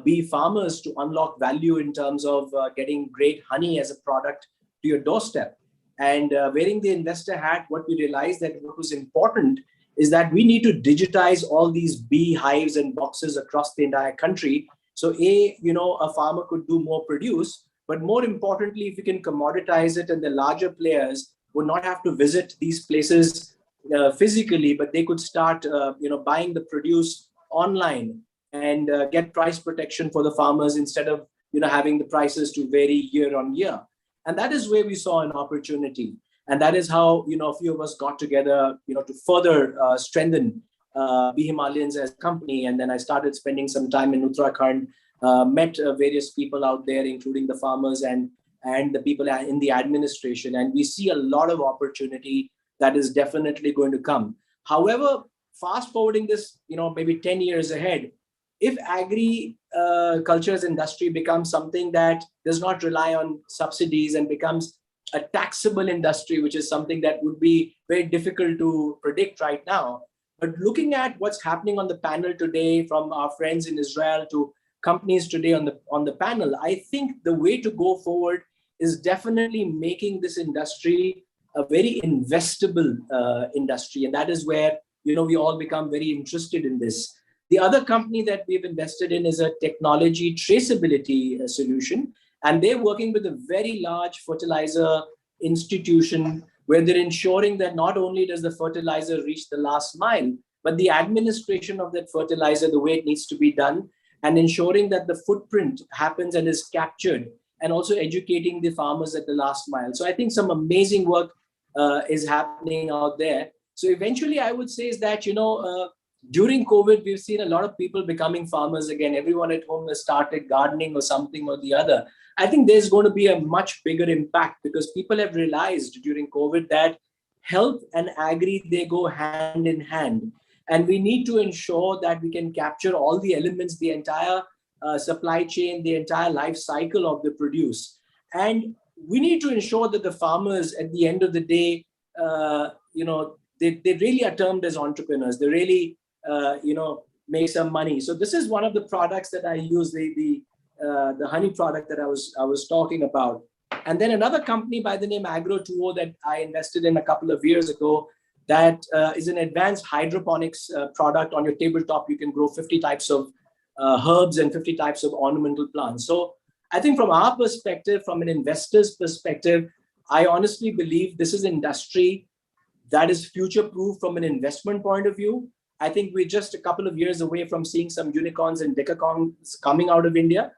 bee farmers to unlock value in terms of getting great honey as a product to your doorstep. And wearing the investor hat, what we realized that what was important is that we need to digitize all these bee hives and boxes across the entire country. So a farmer could do more produce, but more importantly, if we can commoditize it, and the larger players would not have to visit these places physically, but they could start buying the produce online and get price protection for the farmers instead of having the prices to vary year on year. And that is where we saw an opportunity. And that is how a few of us got together to further strengthen Bee Himalayans as a company. And then I started spending some time in Uttarakhand, met various people out there, including the farmers and the people in the administration. And we see a lot of opportunity that is definitely going to come. However, fast forwarding this, maybe 10 years ahead, if agriculture's industry becomes something that does not rely on subsidies and becomes a taxable industry, which is something that would be very difficult to predict right now. But looking at what's happening on the panel today, from our friends in Israel to companies today on the panel, I think the way to go forward is definitely making this industry a very investable industry. And that is where we all become very interested in this. The other company that we've invested in is a technology traceability solution. And they're working with a very large fertilizer institution where they're ensuring that not only does the fertilizer reach the last mile, but the administration of that fertilizer the way it needs to be done, and ensuring that the footprint happens and is captured, and also educating the farmers at the last mile. So I think some amazing work is happening out there. So eventually I would say is that, during COVID, we've seen a lot of people becoming farmers again. Everyone at home has started gardening or something or the other. I think there's going to be a much bigger impact because people have realized during COVID that health and agri, they go hand in hand. And we need to ensure that we can capture all the elements, the entire supply chain, the entire life cycle of the produce. And we need to ensure that the farmers at the end of the day, they really are termed as entrepreneurs. They really, make some money. So this is one of the products that I use, the honey product that I was talking about. And then another company by the name Agro2O that I invested in a couple of years ago, that is an advanced hydroponics product. On your tabletop, you can grow 50 types of herbs and 50 types of ornamental plants. So I think from our perspective, from an investor's perspective, I honestly believe this is industry that is future-proof from an investment point of view. I think we're just a couple of years away from seeing some unicorns and decacorns coming out of India.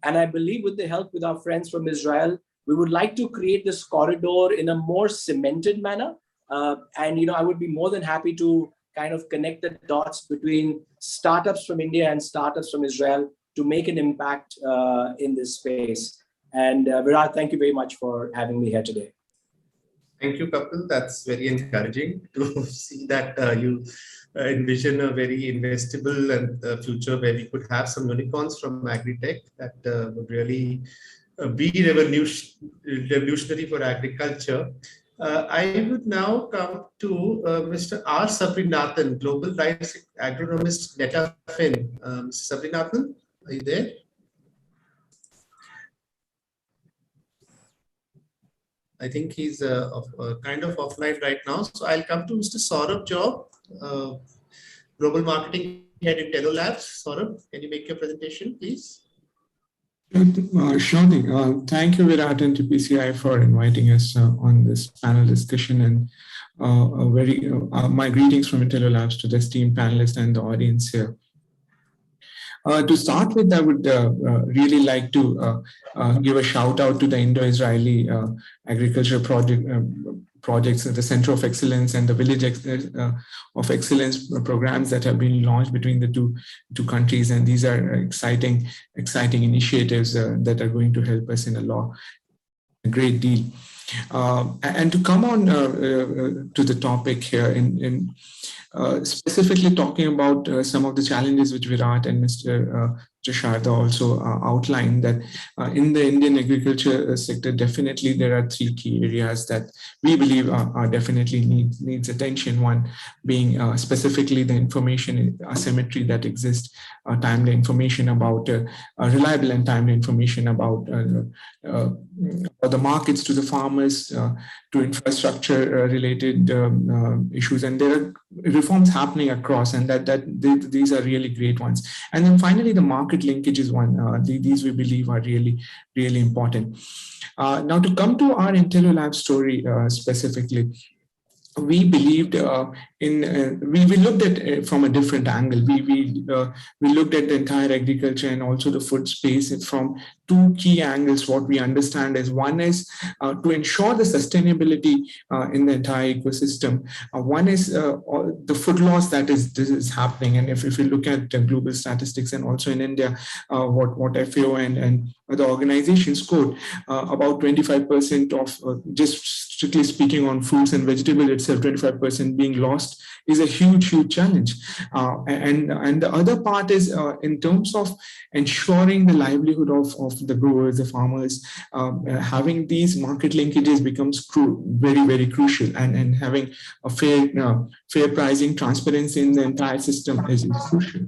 And I believe with the help with our friends from Israel, we would like to create this corridor in a more cemented manner. And I would be more than happy to kind of connect the dots between startups from India and startups from Israel to make an impact in this space. And Virat, thank you very much for having me here today. Thank you, Kapil. That's very encouraging to see that you envision a very investable and future where we could have some unicorns from agritech that would really be revolutionary for agriculture. I would now come to Mr. R. Sabrinathan, Global Rice Agronomist, Netafim. Mr. Sabrinathan, are you there? I think he's kind of offline right now. So I'll come to Mr. Saurabh Job, Global Marketing Head in Tello Labs. Saurabh, can you make your presentation, please? Sure thing. Thank you, Virat and TPCI, for inviting us on this panel discussion. And my greetings from Intello Labs to the esteemed panelists and the audience here. To start with, I would really like to give a shout out to the Indo-Israeli agriculture projects, the Center of Excellence and the Village of Excellence programs that have been launched between the two countries. And these are exciting initiatives that are going to help us in a great deal. And to come on to the topic here, in specifically talking about some of the challenges which Virat and Mr. Sharda also outlined, that in the Indian agriculture sector, definitely there are three key areas that we believe are definitely needs attention. One being specifically the information asymmetry that exists, timely information about reliable and timely information about the markets to the farmers, to infrastructure related issues, and there are reforms happening across, and these are really great ones. And then finally, the market linkage is one. These we believe are really, really important. Now, to come to our Intello Lab story specifically, we believed we looked at it from a different angle. We looked at the entire agriculture and also the food space from two key angles. What we understand is, one is to ensure the sustainability in the entire ecosystem. One is the food loss that is happening. And if you look at global statistics and also in India, what FAO and the organizations quote, about 25% of, just strictly speaking on fruits and vegetables itself, 25% being lost is a huge challenge. And the other part is in terms of ensuring the livelihood of the growers, the farmers, having these market linkages becomes very, very crucial, and having a fair pricing, transparency in the entire system is crucial.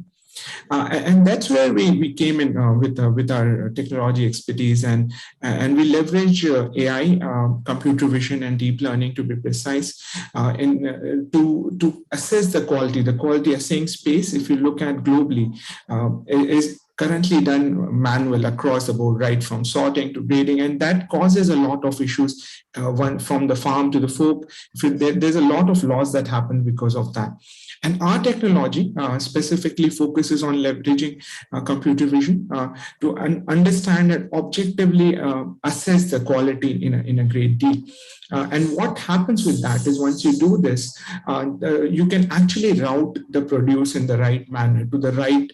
And that's where we came in with our technology expertise, and we leverage AI, computer vision, and deep learning, to be precise, to assess the quality assaying space. If you look at globally, is currently done manual across the board, right from sorting to grading, and that causes a lot of issues. One from the farm to the fork, there's a lot of loss that happen because of that. And our technology specifically focuses on leveraging computer vision to understand and objectively assess the quality in a great deal. And what happens with that is, once you do this, you can actually route the produce in the right manner to the right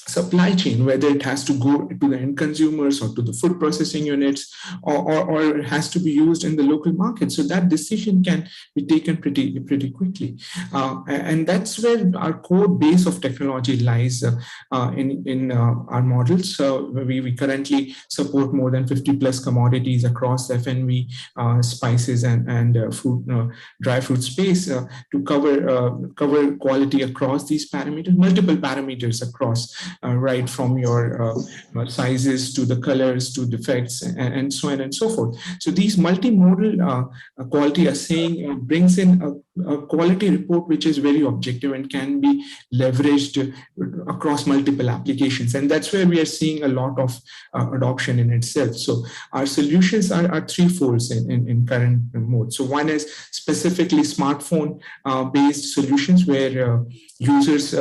supply chain, whether it has to go to the end consumers or to the food processing units, or it has to be used in the local market. So that decision can be taken pretty quickly. And that's where our core base of technology lies in our models. We currently support more than 50 plus commodities across F&B, spices and food, dry fruit space to cover quality across these parameters, multiple parameters across, right from your sizes to the colors to defects and so on and so forth. So these multimodal quality assaying brings in a quality report which is very objective and can be leveraged across multiple applications. And that's where we are seeing a lot of adoption in itself. So our solutions are threefold in current mode. So one is specifically smartphone based solutions where users,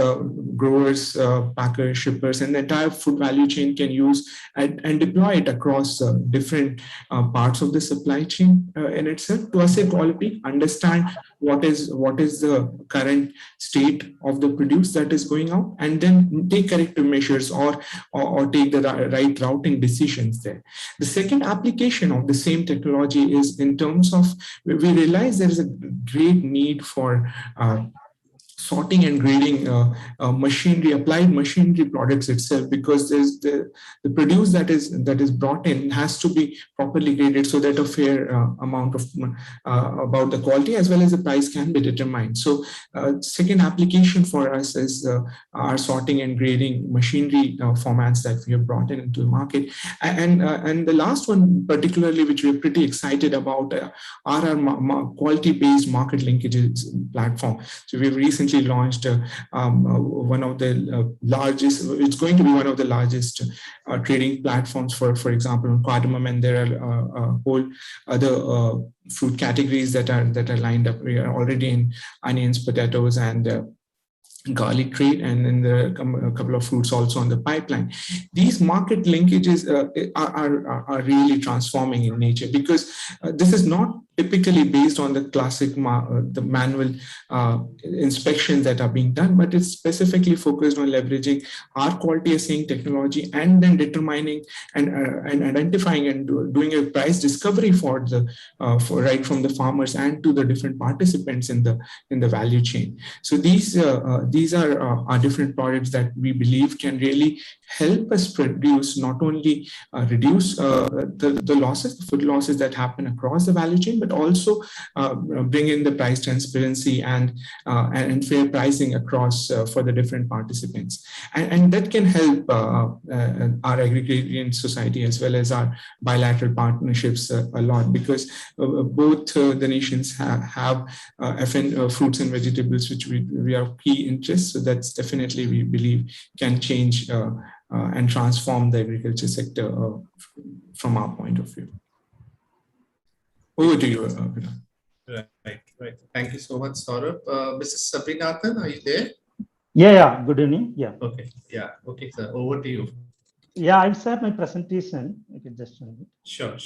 growers, packers, shippers, and the entire food value chain can use and deploy it across different parts of the supply chain in itself to assess quality, understand what is the current state of the produce that is going out, and then take corrective measures or take the right routing decisions there. The second application of the same technology is in terms of, we realize there is a great need for sorting and grading machinery, applied machinery products itself, because there's the produce that is brought in has to be properly graded so that a fair amount of about the quality as well as the price can be determined. So second application for us is our sorting and grading machinery formats that we have brought into the market. And the last one particularly, which we're pretty excited about, are our quality-based market linkages platform. So we've recently launched one of the largest, it's going to be one of the largest trading platforms for example, cardamom, and there are whole other fruit categories that are lined up. We are already in onions, potatoes, and garlic trade, and then there are a couple of fruits also on the pipeline. These market linkages are really transforming in nature, because this is not typically based on the classic the manual inspections that are being done, but it's specifically focused on leveraging our quality assaying technology and then determining and identifying and doing a price discovery for right from the farmers and to the different participants in the value chain. So these are different products that we believe can really help us produce, not only reduce the losses, the food losses that happen across the value chain, but also bring in the price transparency and fair pricing across for the different participants. And that can help our agrarian society as well as our bilateral partnerships a lot, because both the nations have fruits and vegetables, which we are key interests. So that's definitely, we believe, can change and transform the agriculture sector from our point of view. Over to you, Right. Thank you so much, Saurabh. Mrs. Sabrinathan, are you there? Yeah. Good evening. Yeah. Okay. Yeah. Okay, sir. Over to you. Yeah, I'll start my presentation. You can just. Sure.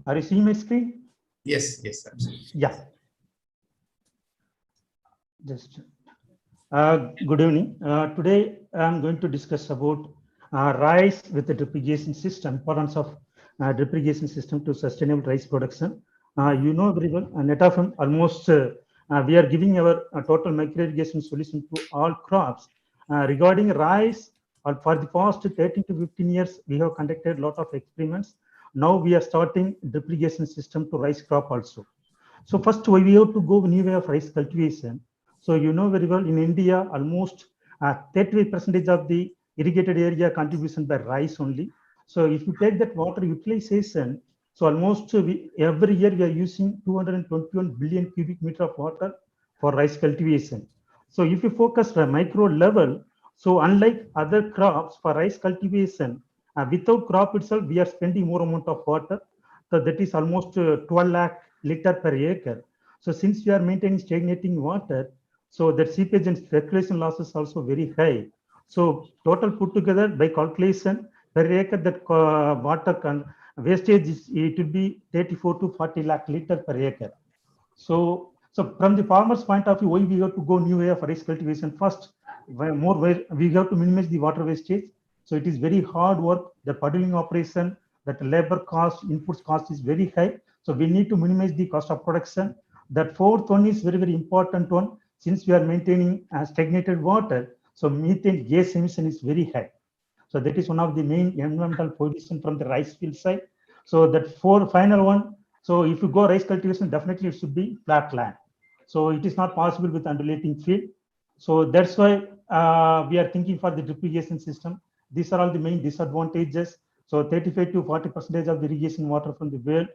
Are you seeing my screen? Yes, absolutely. Yeah. Just. Good evening. Today I'm going to discuss about rice with the drip irrigation system, importance of drip irrigation system to sustainable rice production. You know very well, Netafim, almost we are giving our total micro irrigation solution to all crops. Regarding rice, for the past 13 to 15 years, we have conducted a lot of experiments. Now we are starting drip irrigation system to rice crop also. So first we have to go new way of rice cultivation. So you know very well, in India, almost 30% of the irrigated area contribution by rice only. So if you take that water utilization, so almost every year we are using 221 billion cubic meter of water for rice cultivation. So if you focus on micro level, so unlike other crops for rice cultivation, without crop itself, we are spending more amount of water. So that is almost 12 lakh liter per acre. So since we are maintaining stagnating water, so that seepage and circulation losses also very high. So total put together by calculation per acre, that water wastage it will be 34 to 40 lakh liter per acre. So So from the farmer's point of view, why we have to go new way of rice cultivation? First, we have to minimize the water wastage. So it is very hard work. The puddling operation, that labor cost, inputs cost is very high. So we need to minimize the cost of production. That fourth one is very, very important one. Since we are maintaining stagnated water, so methane gas emission is very high. So that is one of the main environmental position from the rice field side. So that final one. So if you go rice cultivation, definitely it should be flat land. So it is not possible with undulating field. So that's why we are thinking for the drip irrigation system. These are all the main disadvantages. So 35 to 40% of the irrigation water from the well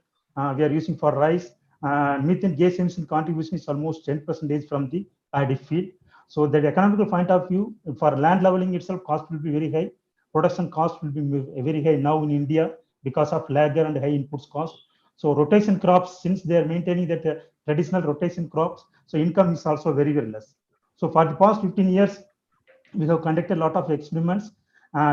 we are using for rice. Methane gas emission contribution is almost 10% from the paddy field. So the economical point of view, for land leveling itself, cost will be very high. Production cost will be very high now in India because of lager and high inputs cost. So rotation crops, since they are maintaining that traditional rotation crops, so income is also very, very less. So for the past 15 years, we have conducted a lot of experiments.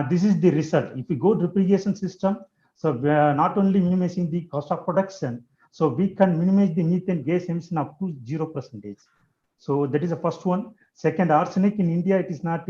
This is the result. If we go drip irrigation system, so we are not only minimizing the cost of production, so we can minimize the methane gas emission up to 0%. So that is the first one. Second, arsenic in India, it is not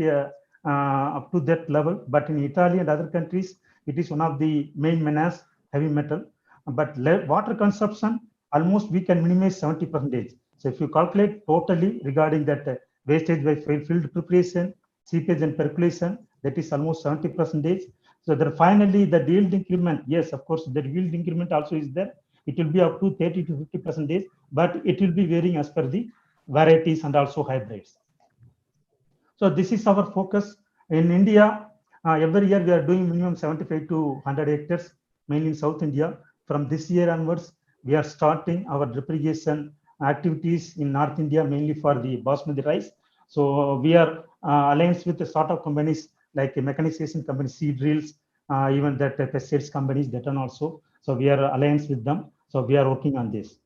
up to that level, but in Italy and other countries, it is one of the main menace, heavy metal. But water consumption, almost we can minimize 70%. So if you calculate totally regarding that wastage by field preparation, seepage and percolation, that is almost 70%. So then finally the yield increment, yes, of course, the yield increment also is there. It will be up to 30 to 50%, but it will be varying as per the varieties and also hybrids. So this is our focus in India. Every year we are doing minimum 75 to 100 hectares, mainly in South India. From this year onwards, we are starting our drip irrigation activities in North India, mainly for the basmati rice. So we are alliance with the startup companies like mechanization companies, seed drills, even that pesticides companies, that and also. So we are alliance with them. So we are working on this.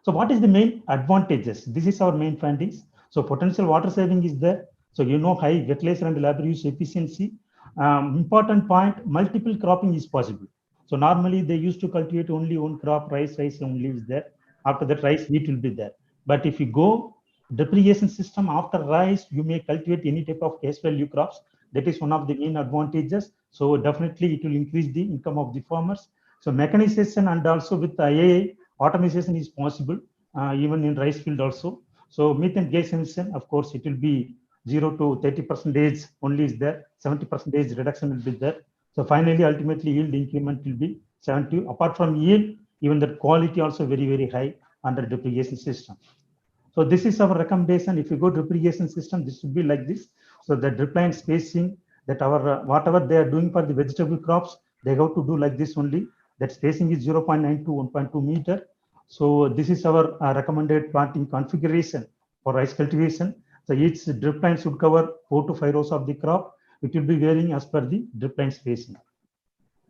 So what is the main advantages? This is our main findings. So potential water saving is there. So high fertilizer and labor use efficiency. Important point, multiple cropping is possible. So normally they used to cultivate only one crop, rice only is there. After that, rice wheat will be there. But if you go drip irrigation system, after rice, you may cultivate any type of cash value crops. That is one of the main advantages. So definitely it will increase the income of the farmers. So mechanization and also with AI, automation is possible, even in rice field also. So methane gas emission, of course, it will be 0 to 30% only is there. 70% reduction will be there. So finally, ultimately, yield increment will be 70. Apart from yield, even the quality also very, very high under drip irrigation system. So this is our recommendation. If you go drip irrigation system, this should be like this. So the drip line spacing, that our whatever they are doing for the vegetable crops, they have to do like this only. That spacing is 0.9 to 1.2 meter. So this is our recommended planting configuration for rice cultivation. So each drip line should cover 4 to 5 rows of the crop. It will be varying as per the drip line spacing.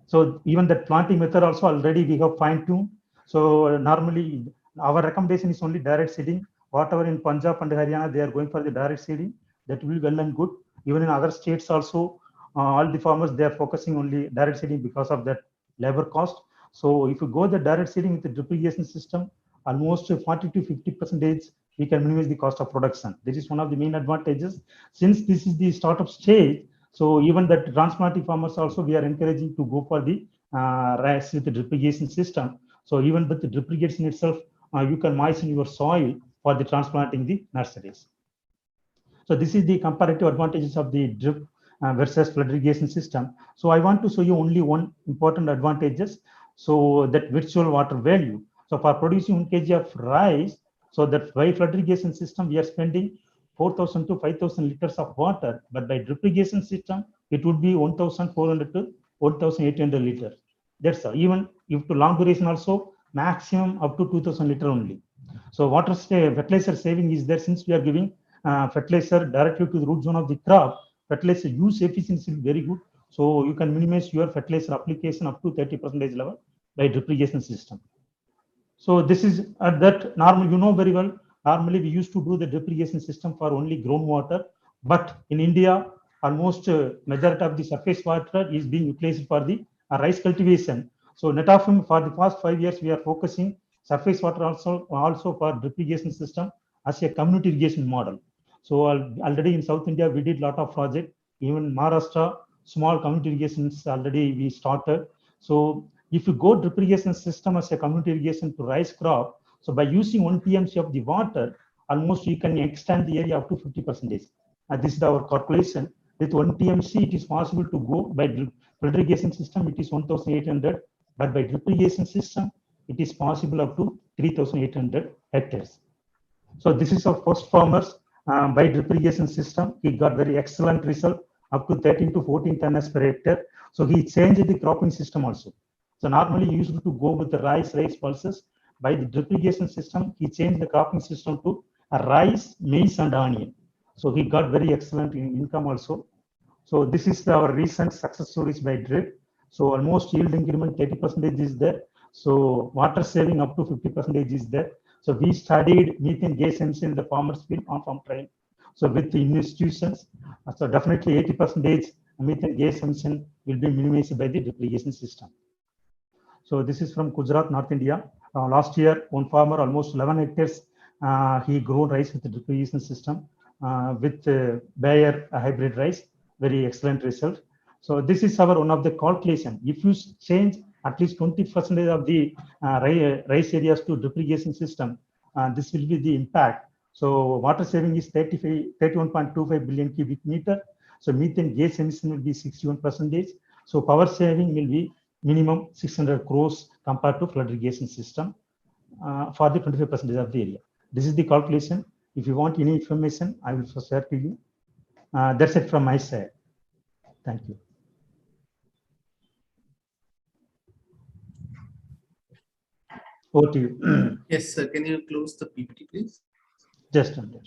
So even that planting method also already we have fine-tuned. So normally our recommendation is only direct seeding. Whatever in Punjab and Haryana, they are going for the direct seeding. That will be well and good. Even in other states also, all the farmers, they are focusing only direct seeding because of that labor cost. So if you go the direct seeding with the drip irrigation system, almost 40 to 50%, we can minimize the cost of production. This is one of the main advantages. Since this is the startup stage, so even the transplanting farmers also, we are encouraging to go for the rice with the drip irrigation system. So even with the drip irrigation itself, you can moisten your soil for the transplanting the nurseries. So this is the comparative advantages of the drip versus flood irrigation system. So I want to show you only one important advantages. So that virtual water value. So for producing 1 kg of rice, so that by flood irrigation system, we are spending 4,000 to 5,000 liters of water, but by drip irrigation system, it would be 1,400 to 1,800 liters. That's all. Even if to long duration also, maximum up to 2,000 liter only. So fertilizer saving is there, since we are giving fertilizer directly to the root zone of the crop. Fertilizer use efficiency is very good. So you can minimize your fertilizer application up to 30% level by drip irrigation system. So this is at that normal, very well. Normally we used to do the drip irrigation system for only groundwater, but in India, almost majority of the surface water is being utilized for the rice cultivation. So Netafim, for the past 5 years, we are focusing surface water also for drip irrigation system as a community irrigation model. So already in South India, we did a lot of projects. Even Maharashtra, small community irrigations already we started. So if you go drip irrigation system as a community irrigation to rice crop, so by using 1 TMC of the water, almost you can extend the area up to 50%. This is our calculation. With 1 TMC, it is possible to go by drip irrigation system, it is 1,800, but by drip irrigation system, it is possible up to 3,800 hectares. So this is our first farmers by drip irrigation system. He got very excellent result up to 13 to 14 tons per hectare. So he changed the cropping system also. So normally he used to go with the rice pulses. By the drip irrigation system, he changed the cropping system to rice, maize, and onion. So he got very excellent income also. So this is our recent success stories by drip. So almost yield increment 30% is there. So water saving up to 50% is there. So we studied methane gas emission in the farmers field on farm trial. So with the institutions, so definitely 80% methane gas emission will be minimized by the drip irrigation system. So this is from Gujarat, North India. Last year, one farmer, almost 11 hectares, he grew rice with the drip irrigation system with Bayer hybrid rice. Very excellent result. So this is our one of the calculation. If you change at least 20% of the rice areas to drip irrigation system, this will be the impact. So water saving is 31.25 billion cubic meter. So methane gas emission will be 61%. So power saving will be minimum 600 crores compared to flood irrigation system for the 25% of the area. This is the calculation. If you want any information, I will share to you. That's it from my side. Thank you. Over to you. Yes, sir. Can you close the PPT, please? Just on that.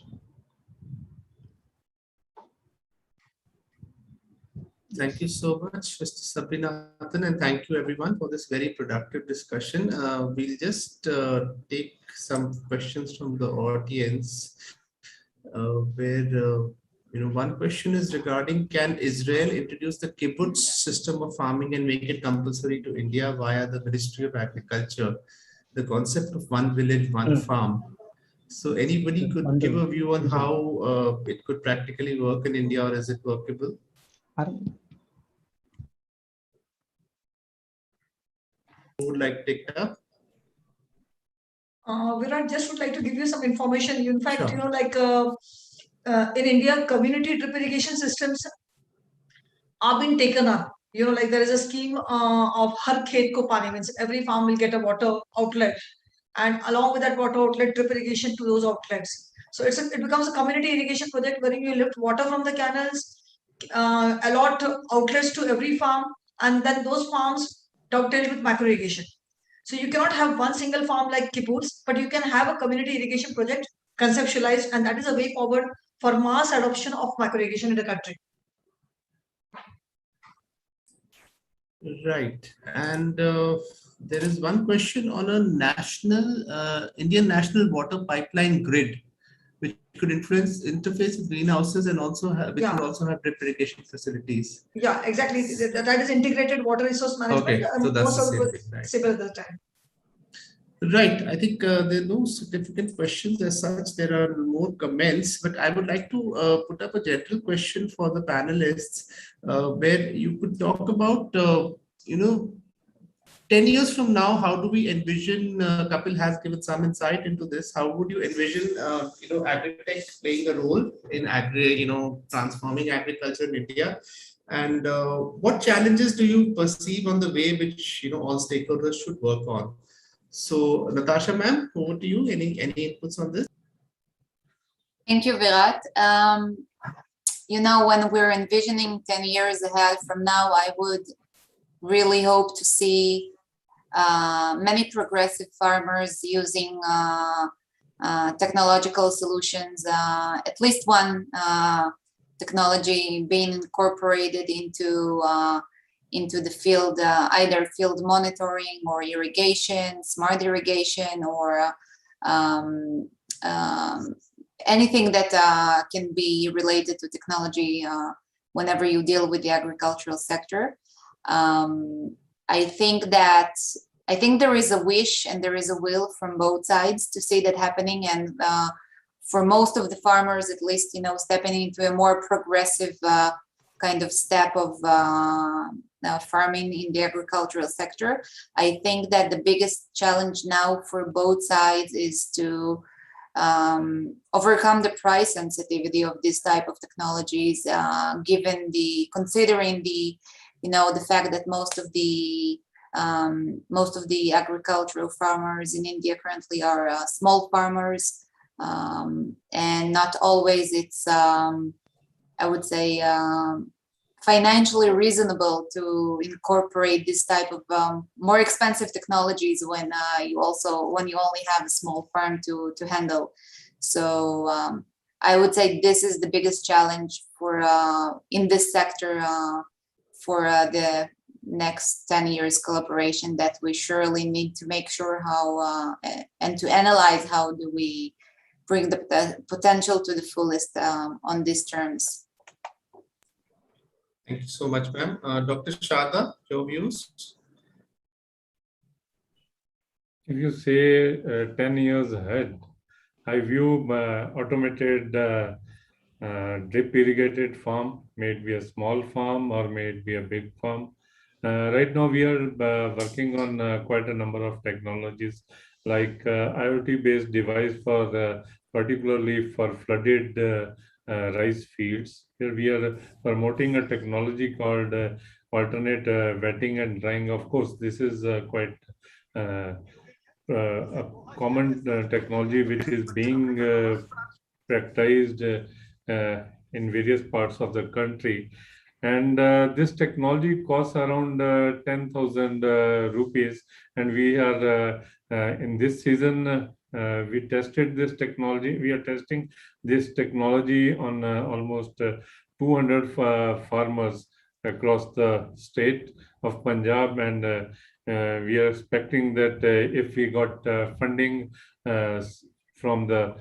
Thank you so much, Mr. Sabrinathan, and thank you everyone for this very productive discussion. We'll just take some questions from the audience where one question is regarding, can Israel introduce the kibbutz system of farming and make it compulsory to India via the Ministry of Agriculture, the concept of one village, one farm? So anybody could give a view on how it could practically work in India, or is it workable? Who would like to take it up? Virat, just would like to give you some information. In fact, Sure. In India, community drip irrigation systems are being taken up. There is a scheme of Har Khet Ko Pani, means every farm will get a water outlet, and along with that water outlet, drip irrigation to those outlets. So it becomes a community irrigation project wherein you lift water from the canals, allot outlets to every farm, and then those farms dovetail with macro irrigation. So you cannot have one single farm like kibbutz, but you can have a community irrigation project conceptualized, and that is a way forward for mass adoption of macro irrigation in the country. Right. And there is one question on a national, Indian national water pipeline grid, which could interface with greenhouses and also which would also have drip irrigation facilities. Yeah, exactly. That is integrated water resource management. Okay, so that's the same thing, right? Similar at the time. Right. I think there are no significant questions as such. There are more comments, but I would like to put up a general question for the panelists where you could talk about, 10 years from now, how do we envision, Kapil has given some insight into this, how would you envision, agritech playing a role in transforming agriculture in India? And what challenges do you perceive on the way which, all stakeholders should work on? So, Natasha, ma'am, over to you. Any inputs on this? Thank you, Virat. When we're envisioning 10 years ahead from now, I would really hope to see many progressive farmers using technological solutions, at least one technology being incorporated into the field, either field monitoring or irrigation, smart irrigation, or anything that can be related to technology whenever you deal with the agricultural sector. I think that I think there is a wish and there is a will from both sides to see that happening. And for most of the farmers, at least, stepping into a more progressive kind of step of farming in the agricultural sector. I think that the biggest challenge now for both sides is to overcome the price sensitivity of this type of technologies, considering the fact that most of the agricultural farmers in India currently are small farmers, and not always it's I would say financially reasonable to incorporate this type of more expensive technologies when you only have a small farm to handle. So I would say this is the biggest challenge for in this sector for the next 10 years collaboration, that we surely need to make sure how and to analyze how do we bring the potential to the fullest on these terms. Thank you so much, ma'am. Dr. Sharda, your views? If you say 10 years ahead, I view automated drip irrigated farm, may it be a small farm or may it be a big farm. Right now, we are working on quite a number of technologies like IoT-based device for particularly for flooded rice fields. Here we are promoting a technology called alternate wetting and drying. Of course, this is quite a common technology which is being practiced in various parts of the country. And this technology costs around 10,000 rupees. And we are in this season, we tested this technology. We are testing this technology on almost 200 farmers across the state of Punjab. And we are expecting that if we got funding from the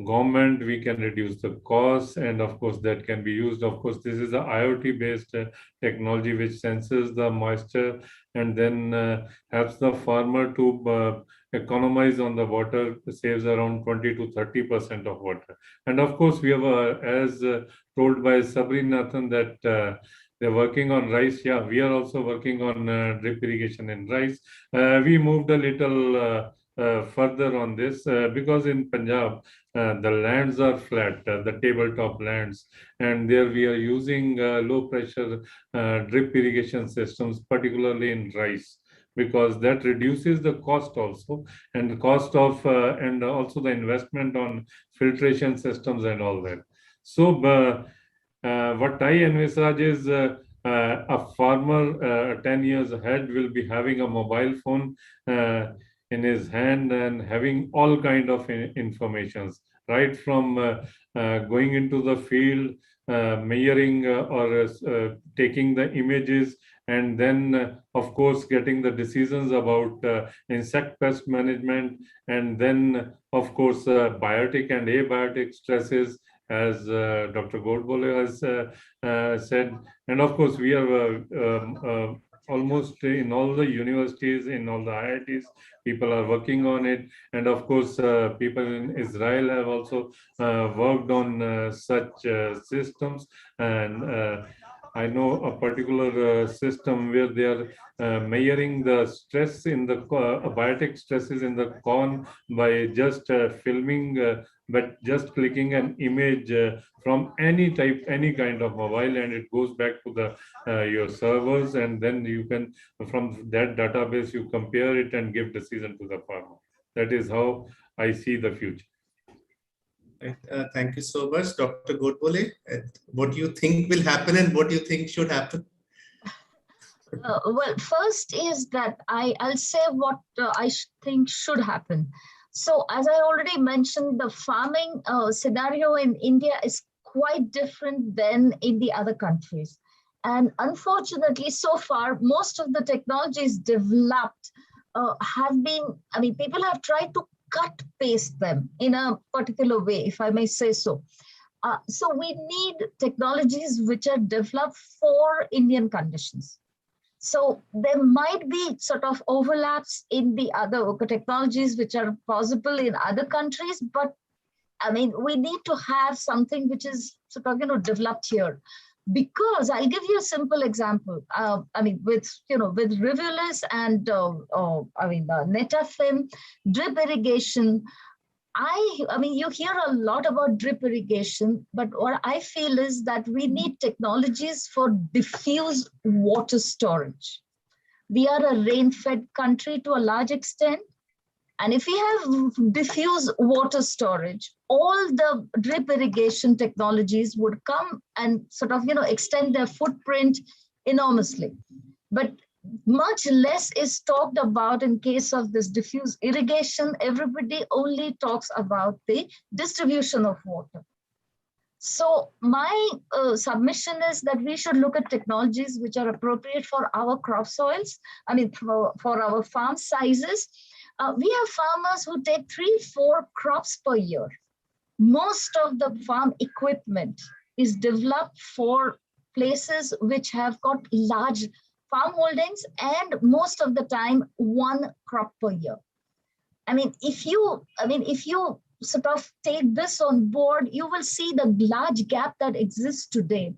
government, we can reduce the costs, and of course that can be used. Of course, this is a IoT based technology which senses the moisture and then helps the farmer to economize on the water, saves around 20 to 30% of water. And of course, we have as told by Sabrinathan that they're working on rice. Yeah, we are also working on drip irrigation in rice. We moved a little further on this because in Punjab, the lands are flat, the tabletop lands, and there we are using low pressure drip irrigation systems, particularly in rice, because that reduces the cost also, and the cost of and also the investment on filtration systems and all that. So what I envisage is a farmer 10 years ahead will be having a mobile phone in his hand and having all kind of informations, right from going into the field, measuring or taking the images, and then of course getting the decisions about insect pest management, and then of course biotic and abiotic stresses, as Dr. Godbole has said. And of course we are almost in all the universities, in all the IITs, people are working on it. And of course, people in Israel have also worked on such systems. And I know a particular system where they are measuring the stress in the abiotic stresses in the corn by just filming, but just clicking an image from any type, any kind of mobile, and it goes back to the your servers, and then you can, from that database, you compare it and give decision to the farmer. That is how I see the future. Thank you so much, Dr. Godbole. What do you think will happen and what do you think should happen? Well, first is that I'll say what I think should happen. So as I already mentioned, the farming scenario in India is quite different than in the other countries. And unfortunately, so far, most of the technologies developed have been, I mean, people have tried to cut paste them in a particular way, if I may say so. So we need technologies which are developed for Indian conditions. So there might be sort of overlaps in the other technologies which are possible in other countries, but I mean, we need to have something which is sort of, developed here. Because I'll give you a simple example. I mean, with Rivulis and Netafim, drip irrigation. I mean, you hear a lot about drip irrigation, but what I feel is that we need technologies for diffuse water storage. We are a rain-fed country to a large extent. And if we have diffuse water storage, all the drip irrigation technologies would come and sort of, extend their footprint enormously. But much less is talked about in case of this diffuse irrigation. Everybody only talks about the distribution of water. So my submission is that we should look at technologies which are appropriate for our crop soils, I mean, for our farm sizes. We have farmers who take 3-4 crops per year. Most of the farm equipment is developed for places which have got large farm holdings and most of the time 1 crop per year. I mean, if you sort of take this on board, you will see the large gap that exists today.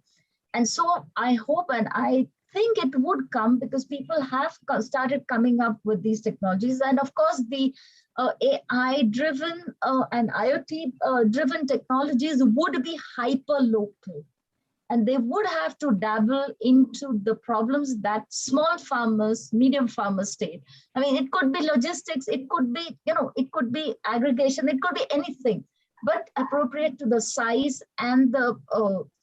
And so I hope and I think it would come because people have started coming up with these technologies. And of course, the AI-driven and IoT-driven technologies would be hyper-local. And they would have to dabble into the problems that small farmers, medium farmers state. I mean, it could be logistics, it could be, it could be aggregation, it could be anything, but appropriate to the size and the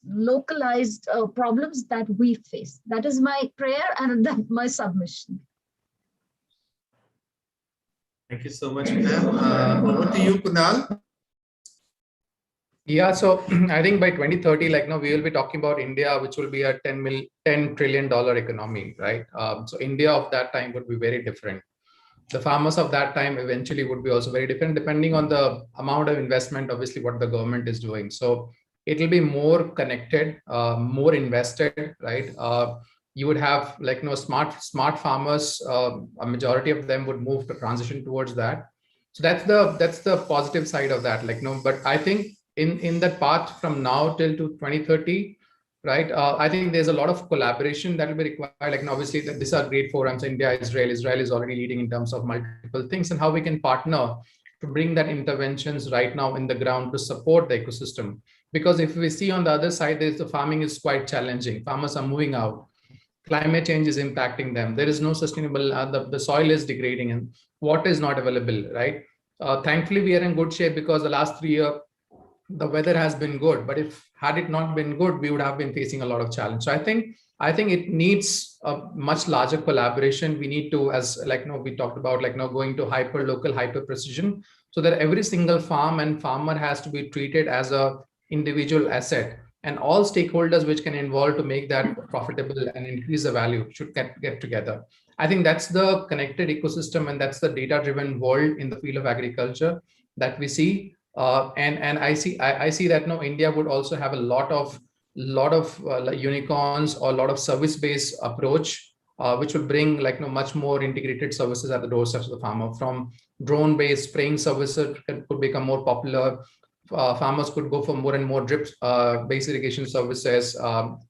localized problems that we face. That is my prayer and my submission. Thank you so much, ma'am. Over to you, Kunal. Yeah, so I think by 2030, we will be talking about India, which will be a $10 trillion economy, right? So India of that time would be very different. The farmers of that time eventually would be also very different, depending on the amount of investment, obviously, what the government is doing. So it will be more connected, more invested, right? You would have smart farmers. A majority of them would move to transition towards that. So that's the positive side of that. But I think in that path from now till to 2030, right? I think there's a lot of collaboration that will be required. Obviously, these are great forums. India, Israel is already leading in terms of multiple things, and how we can partner to bring that interventions right now in the ground to support the ecosystem. Because if we see on the other side, the farming is quite challenging. Farmers are moving out. Climate change is impacting them. There is no sustainable. The soil is degrading and water is not available, right? Thankfully, we are in good shape because the last 3 years, the weather has been good, but had it not been good, we would have been facing a lot of challenge. So I think it needs a much larger collaboration. We need to, as we talked about, going to hyper local, hyper precision, so that every single farm and farmer has to be treated as a individual asset, and all stakeholders which can involve to make that profitable and increase the value should get together. I think that's the connected ecosystem, and that's the data-driven world in the field of agriculture that we see. And I see that India would also have a lot of unicorns or a lot of service-based approach, which would bring much more integrated services at the doorsteps of the farmer. From drone-based spraying services could become more popular. Farmers could go for more and more drip-based irrigation services,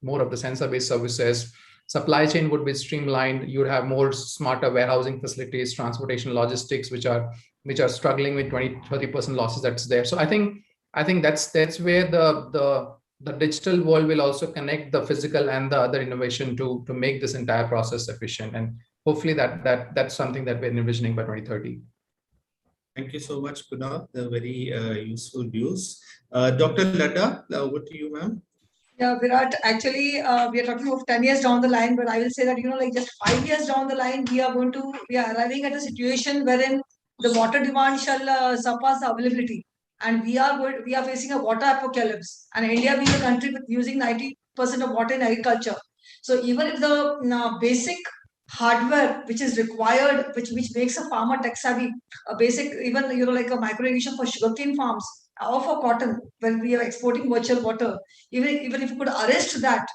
more of the sensor-based services. Supply chain would be streamlined. You would have more smarter warehousing facilities, transportation, logistics, which are struggling with 20-30% losses that's there. So I think that's where the digital world will also connect the physical and the other innovation to make this entire process efficient. And hopefully that's something that we're envisioning by 2030. Thank you so much, Kunal. The very useful views. Dr. Ladha, over to you, ma'am. Yeah, Virat, actually, we are talking of 10 years down the line, but I will say that, just 5 years down the line, we are arriving at a situation wherein the water demand shall surpass the availability. And we are facing a water apocalypse. And India being a country with using 90% of water in agriculture. So even if the basic hardware which is required, which makes a farmer tech savvy, a basic, even, like a micro irrigation for sugarcane farms, or for cotton, when we are exporting virtual water, even if you could arrest that,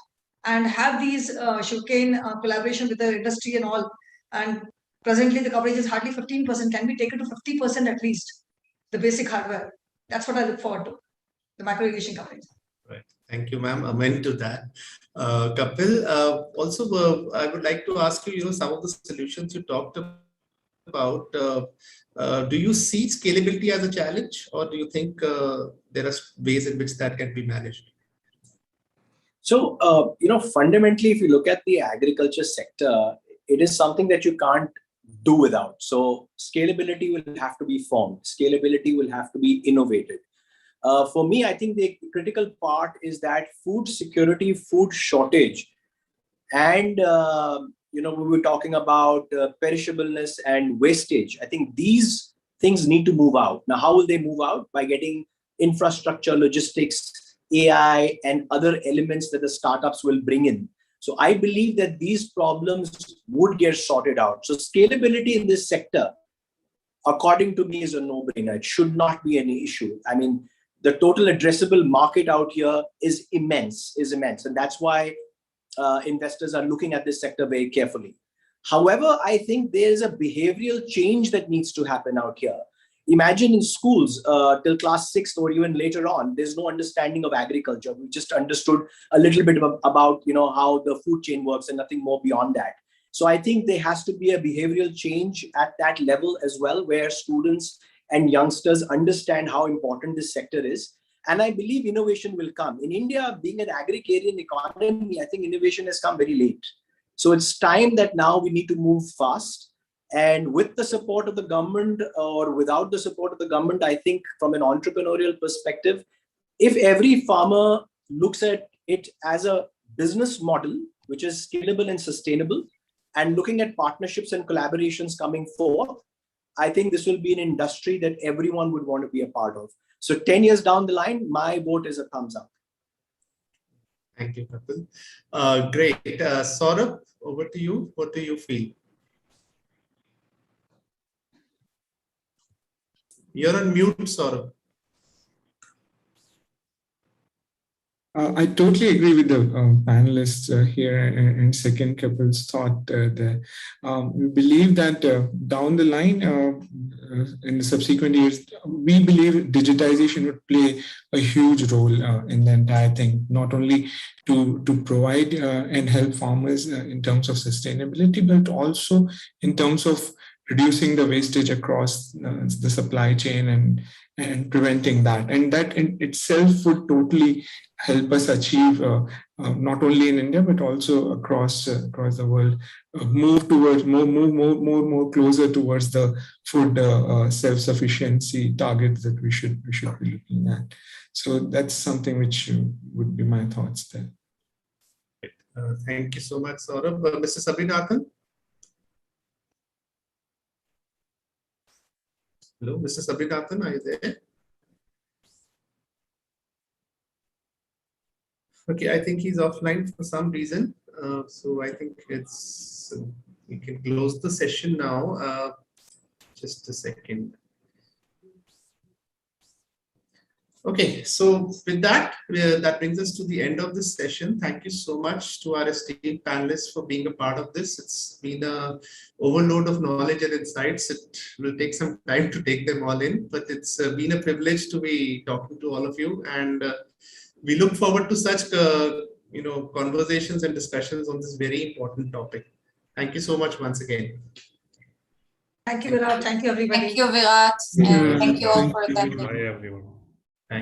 and have these sugarcane collaboration with the industry and all. And presently the coverage is hardly 15%. Can be taken to 50% at least, the basic hardware. That's what I look forward to, the micro irrigation coverage. Right. Thank you, ma'am. Amen to that. Kapil, also, I would like to ask you, some of the solutions you talked about, do you see scalability as a challenge, or do you think there are ways in which that can be managed? So, fundamentally, if you look at the agriculture sector, it is something that you can't do without. So scalability will have to be formed. Scalability will have to be innovated. For me, I think the critical part is that food security, food shortage, and we were talking about perishableness and wastage. I think these things need to move out. Now, how will they move out? By getting infrastructure, logistics, AI, and other elements that the startups will bring in. So I believe that these problems would get sorted out. So scalability in this sector, according to me, is a no-brainer. It should not be any issue. I mean, the total addressable market out here is immense. And that's why investors are looking at this sector very carefully. However, I think there's a behavioral change that needs to happen out here. Imagine in schools till class 6th or even later on, there's no understanding of agriculture. We just understood a little bit about how the food chain works and nothing more beyond that. So I think there has to be a behavioral change at that level as well, where students and youngsters understand how important this sector is. And I believe innovation will come. In India, being an agrarian economy, I think innovation has come very late. So it's time that now we need to move fast. And with the support of the government or without the support of the government, I think from an entrepreneurial perspective, if every farmer looks at it as a business model, which is scalable and sustainable, and looking at partnerships and collaborations coming forth, I think this will be an industry that everyone would want to be a part of. So 10 years down the line, my vote is a thumbs up. Thank you, Kapil. Great. Saurabh, over to you. What do you feel? You're on mute, Saurabh. I totally agree with the panelists here and second Kapil's thought there. We believe that down the line, in the subsequent years, we believe digitization would play a huge role in the entire thing, not only to provide and help farmers in terms of sustainability, but also in terms of reducing the wastage across the supply chain and preventing that. And that in itself would totally help us achieve, not only in India, but also across the world, move towards more closer towards the food self-sufficiency targets that we should be looking at. So that's something which would be my thoughts there. Thank you so much, Saurabh. Mr. Sabrinathan? Hello, Mr. Sabrinathan, are you there? Okay, I think he's offline for some reason. So I think we can close the session now. Just a second. Okay, so with that, that brings us to the end of this session. Thank you so much to our esteemed panelists for being a part of this. It's been an overload of knowledge and insights. It will take some time to take them all in, but it's been a privilege to be talking to all of you. And we look forward to such conversations and discussions on this very important topic. Thank you so much once again. Thank you, Virat. Thank you, everybody. Thank you, Virat. And thank you all for attending. Bye, everyone.